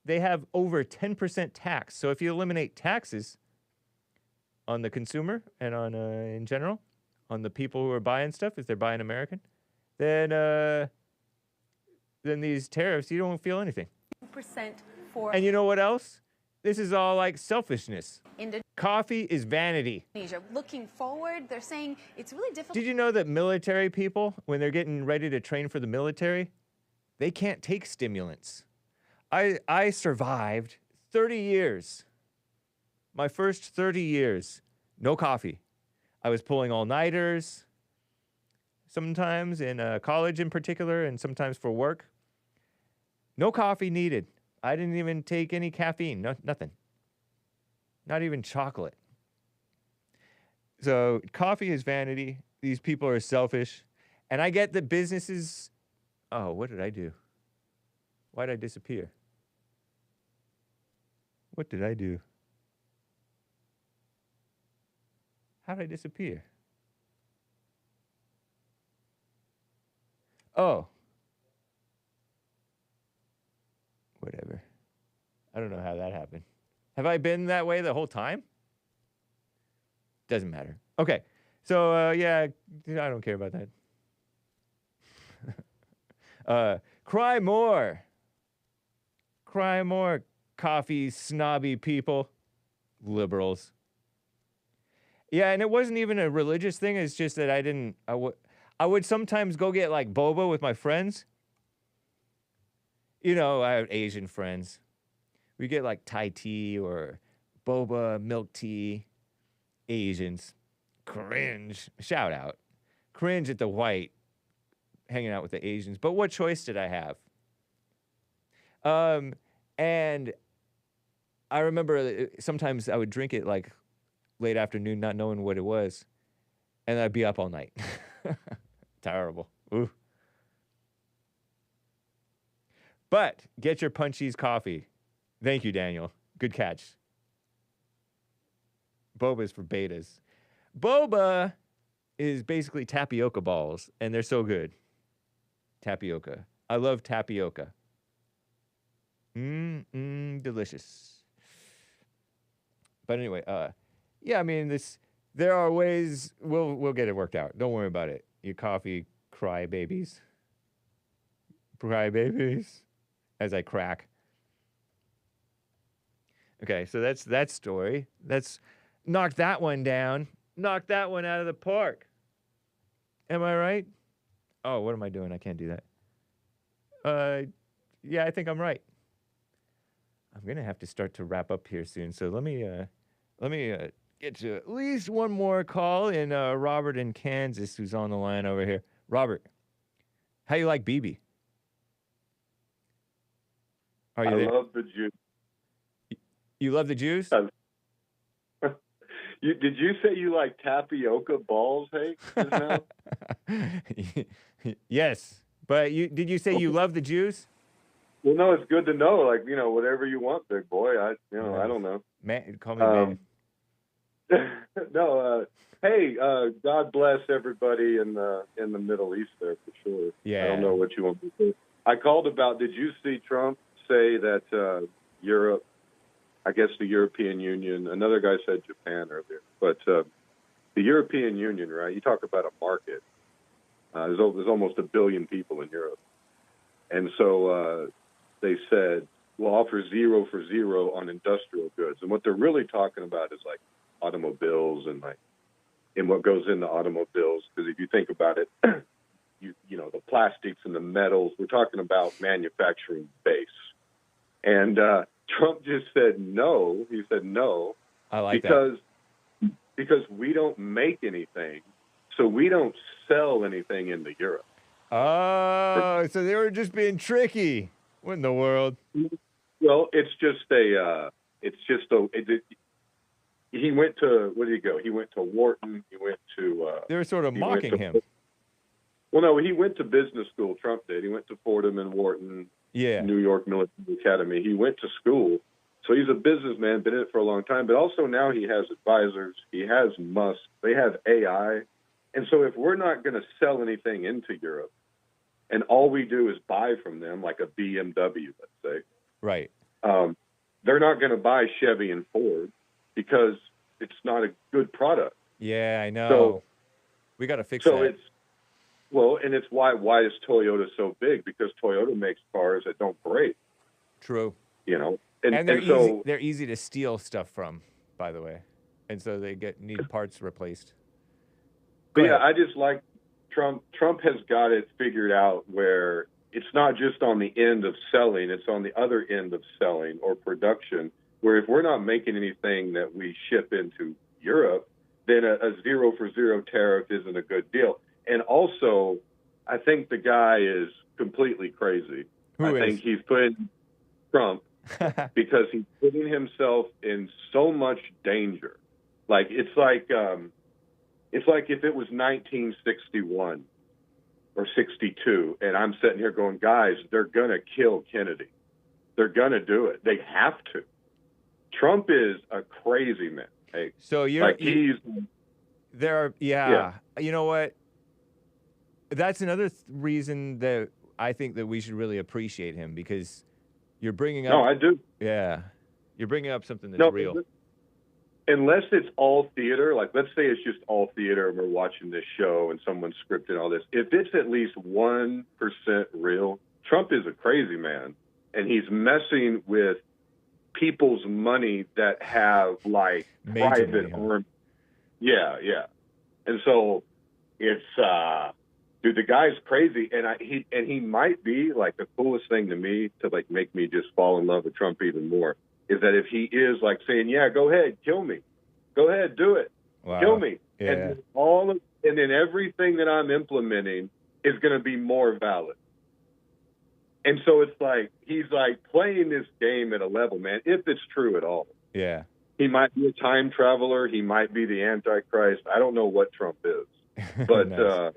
they have over 10% tax. So if you eliminate taxes on the consumer and on, in general, on the people who are buying stuff, if they're buying American, then these tariffs, you don't feel anything. For and you know what else? This is all like selfishness. Indonesia. Coffee is vanity. Looking forward, they're saying it's really difficult. Did you know that military people, when they're getting ready to train for the military, they can't take stimulants? I survived 30 years. My first 30 years, no coffee. I was pulling all-nighters, sometimes in college in particular, and sometimes for work. No coffee needed. I didn't even take any caffeine, nothing. Not even chocolate. So coffee is vanity. These people are selfish. And I get that businesses... Oh, what did I do? Why did I disappear? What did I do? How did I disappear? Oh. Whatever. I don't know how that happened. Have I been that way the whole time? Doesn't matter. Okay. So, yeah, I don't care about that. Cry more. Cry more, coffee snobby people. Liberals. Yeah, and it wasn't even a religious thing. It's just that I would sometimes go get like boba with my friends. You know, I have Asian friends. We get like Thai tea or boba, milk tea. Asians. Cringe. Shout out. Cringe at the white hanging out with the Asians. But what choice did I have? And I remember sometimes I would drink it like late afternoon, not knowing what it was, and I'd be up all night. Terrible. Ooh. But get your Punchies coffee. Thank you, Daniel. Good catch. Boba's for betas. Boba is basically tapioca balls, and they're so good. Tapioca. I love tapioca. Delicious. But anyway, yeah, I mean, there are ways, we'll get it worked out. Don't worry about it. You coffee crybabies. Crybabies. As I crack. Okay, so that's that story. Let's knock that one down. Knock that one out of the park. Am I right? Oh, what am I doing? I can't do that. Yeah, I think I'm right. I'm gonna have to start to wrap up here soon. So let me get to at least one more call in Robert in Kansas, who's on the line over here. Robert, how you like Bibi? Are you there? I love the Jews. You love the Jews? Did you say you like tapioca balls, Hake? Just now? Yes, but did you say you love the Jews? Well, no, it's good to know. Like, whatever you want, big boy. I don't know. Man, call me man. No, hey, God bless everybody in the Middle East there for sure. Yeah. I don't know what you want to do. I called about. Did you see Trump say that Europe? I guess the European Union. Another guy said Japan earlier, but the European Union, right? You talk about a market. There's almost 1 billion people in Europe, and so they said we'll offer 0 for 0 on industrial goods, and what they're really talking about is like automobiles and what goes into automobiles. Because if you think about it, you know the plastics and the metals. We're talking about manufacturing base, and Trump just said no. He said no. I like because we don't make anything, so we don't sell anything into Europe. Oh, so they were just being tricky. What in the world? Well, he went to, where did he go? He went to Wharton. He went to. They were sort of mocking him. Well, no, he went to business school. Trump did. He went to Fordham and Wharton. Yeah. New York Military Academy. He went to school. So he's a businessman, been in it for a long time. But also now he has advisors. He has Musk. They have AI. And so if we're not going to sell anything into Europe, and all we do is buy from them, like a BMW, let's say. Right. They're not going to buy Chevy and Ford because it's not a good product. Yeah, I know. So we got to fix that. And it's why is Toyota so big? Because Toyota makes cars that don't break. True. And they're easy to steal stuff from, by the way, and so they need parts replaced. But yeah, I just like Trump. Trump has got it figured out where it's not just on the end of selling; it's on the other end of selling or production. Where if we're not making anything that we ship into Europe, then a 0 for 0 tariff isn't a good deal. And also, I think the guy is completely crazy. I think he's putting Trump because he's putting himself in so much danger. It's like if it was 1961 or 62, and I'm sitting here going, guys, they're gonna kill Kennedy. They're gonna do it. They have to. Trump is a crazy man. Hey, so you know what? That's another reason that I think that we should really appreciate him, because you're bringing up. No, I do. Yeah, you're bringing up something that's real. Unless it's all theater, like let's say it's just all theater and we're watching this show and someone's scripting all this. If it's at least 1% real, Trump is a crazy man, and he's messing with people's money that have private arms. Yeah. And so it's dude, the guy's crazy, and he might be the coolest thing to me to make me just fall in love with Trump even more is that if he is saying, yeah, go ahead, kill me, go ahead, do it, kill me, and then everything that I'm implementing is going to be more valid. And so it's like, he's like playing this game at a level, man, if it's true at all. Yeah. He might be a time traveler. He might be the Antichrist. I don't know what Trump is, but Nice.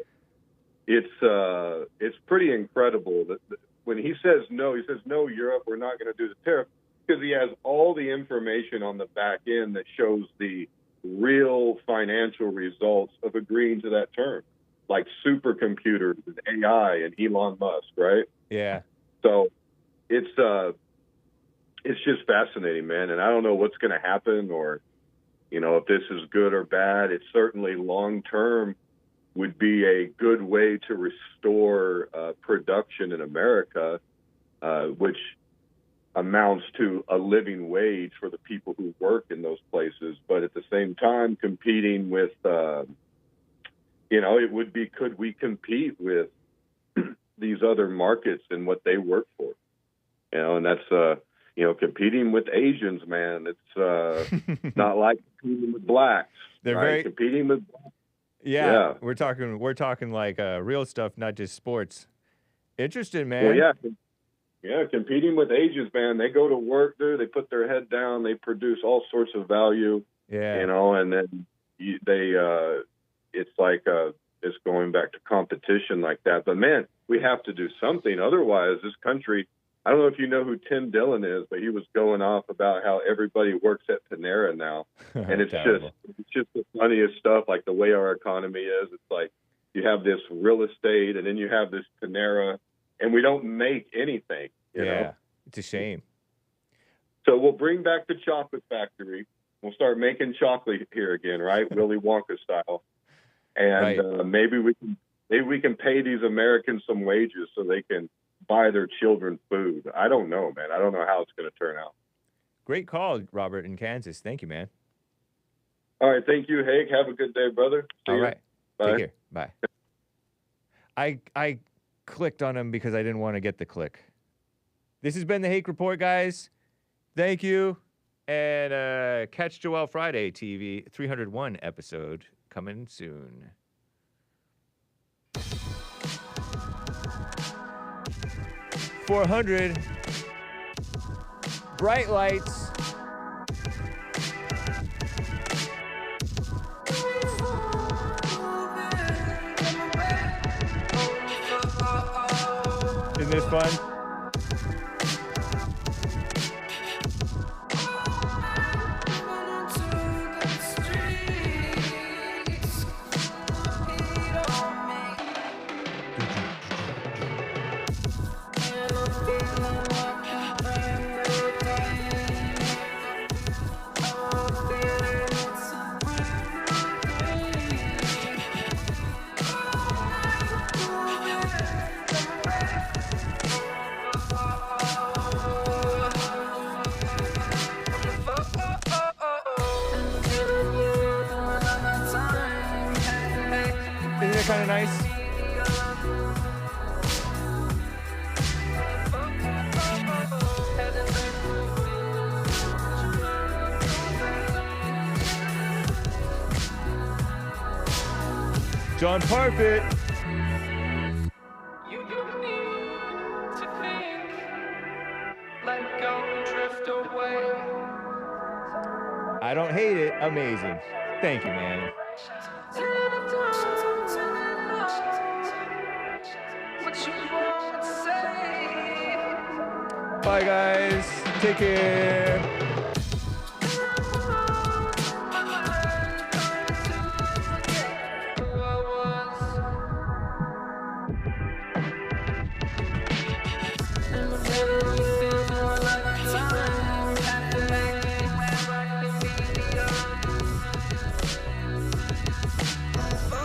It's pretty incredible that when he says no, Europe, we're not going to do the tariff, because he has all the information on the back end that shows the real financial results of agreeing to that term, like supercomputers and AI and Elon Musk, right? Yeah. So it's just fascinating, man. And I don't know what's going to happen, or, you know, if this is good or bad. It certainly long term would be a good way to restore production in America, which amounts to a living wage for the people who work in those places. But at the same time, competing with, you know, it would be, could we compete with these other markets and what they work for? You know, and that's, you know, competing with Asians, man. It's not like competing with blacks. They're right? very Competing with blacks. Yeah. We're talking like real stuff, not just sports. Interesting, man. Well, yeah, competing with Asians, man. They go to work, dude. They put their head down. They produce all sorts of value. Yeah. You know, and then it's like it's going back to competition like that. But man, we have to do something. Otherwise, this country. I don't know if you know who Tim Dillon is, but he was going off about how everybody works at Panera now, and it's just the funniest stuff. Like the way our economy is, it's like you have this real estate, and then you have this Panera, and we don't make anything. You know? It's a shame. So we'll bring back the chocolate factory. We'll start making chocolate here again, right? Willy Wonka style, and maybe we can pay these Americans some wages so they can buy their children food. I don't know, man. I don't know how it's going to turn out. Great call, Robert in Kansas. Thank you, man. All right. Thank you, Hake. Have a good day, brother. See All ya. right. Bye. Take care. Bye. I clicked on him because I didn't want to get the click. This has been the Hake Report, guys. Thank you. And catch Joel Friday TV 301 episode coming soon. $400 bright lights. Isn't this fun? Isn't it kind of nice? John Parfit. I don't hate it. Amazing. Thank you, man. Bye, guys. Take care. And